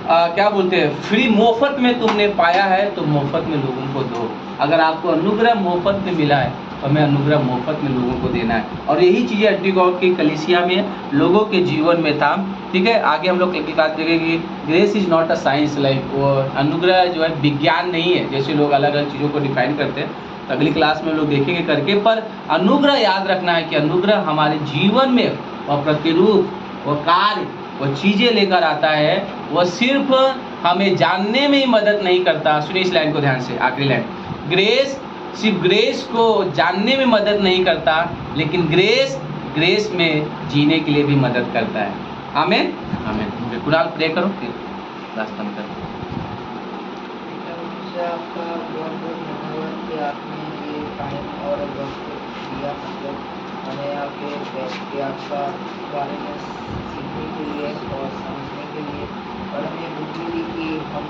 क्या बोलते हैं, फ्री मुफ्त में तुमने पाया है तो मुफ्त में लोगों को दो। अगर आपको अनुग्रह मुफ्त में मिला है तो हमें अनुग्रह मुफ्त में लोगों को देना है। और यही चीज़ें एंटियोक की कलीसिया में लोगों के जीवन में था। ठीक है, आगे हम लोग की बात करेंगे कि grace is not a science, like वो अनुग्रह जो है विज्ञान नहीं है, जैसे लोग अलग अलग चीज़ों को डिफाइन करते हैं। तो अगली क्लास में हम लोग देखेंगे करके। पर अनुग्रह याद रखना है कि अनुग्रह हमारे जीवन में वह प्रतिरूप, वह कार्य, वह चीज़ें लेकर आता है। वह सिर्फ हमें जानने में ही मदद नहीं करता। सुनिए इस लाइन को ध्यान से, आखिरी लाइन, ग्रेस सिर्फ ग्रेस को जानने में मदद नहीं करता, लेकिन ग्रेस में जीने के लिए भी मदद करता है। आमीन, आमीन। कुणाल प्रे करो, फिर रास्ता में करो। आपका बहुत बहुत धन्यवाद कि आपने ये टाइम और वक्त दिया, मतलब हमें आपके आपका बारे में सीखने के लिए और समझने के लिए। और हमें बुद्धि दी कि हम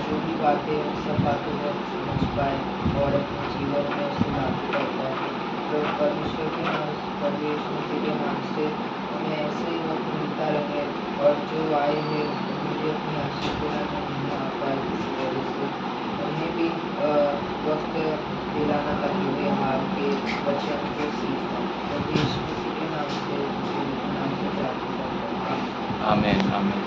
जो भी बातें उन सब बातों को समझ पाए और अपने जीवन में उसे लागू कर पाए। तो परमेश्वर के नाम प्रभु यीशु मसीह के नाम से हमें ऐसे ही वक्त मिलता रहे और जो आए हैं मुझे अपनी आशीष देना नहीं आ पाए इस वजह से उन्हें भी वक्त दिलाना ताकि वे हार के वचन को सीखें। प्रभु यीशु मसीह के नाम से प्रार्थना करता हूं। आमीन आमीन।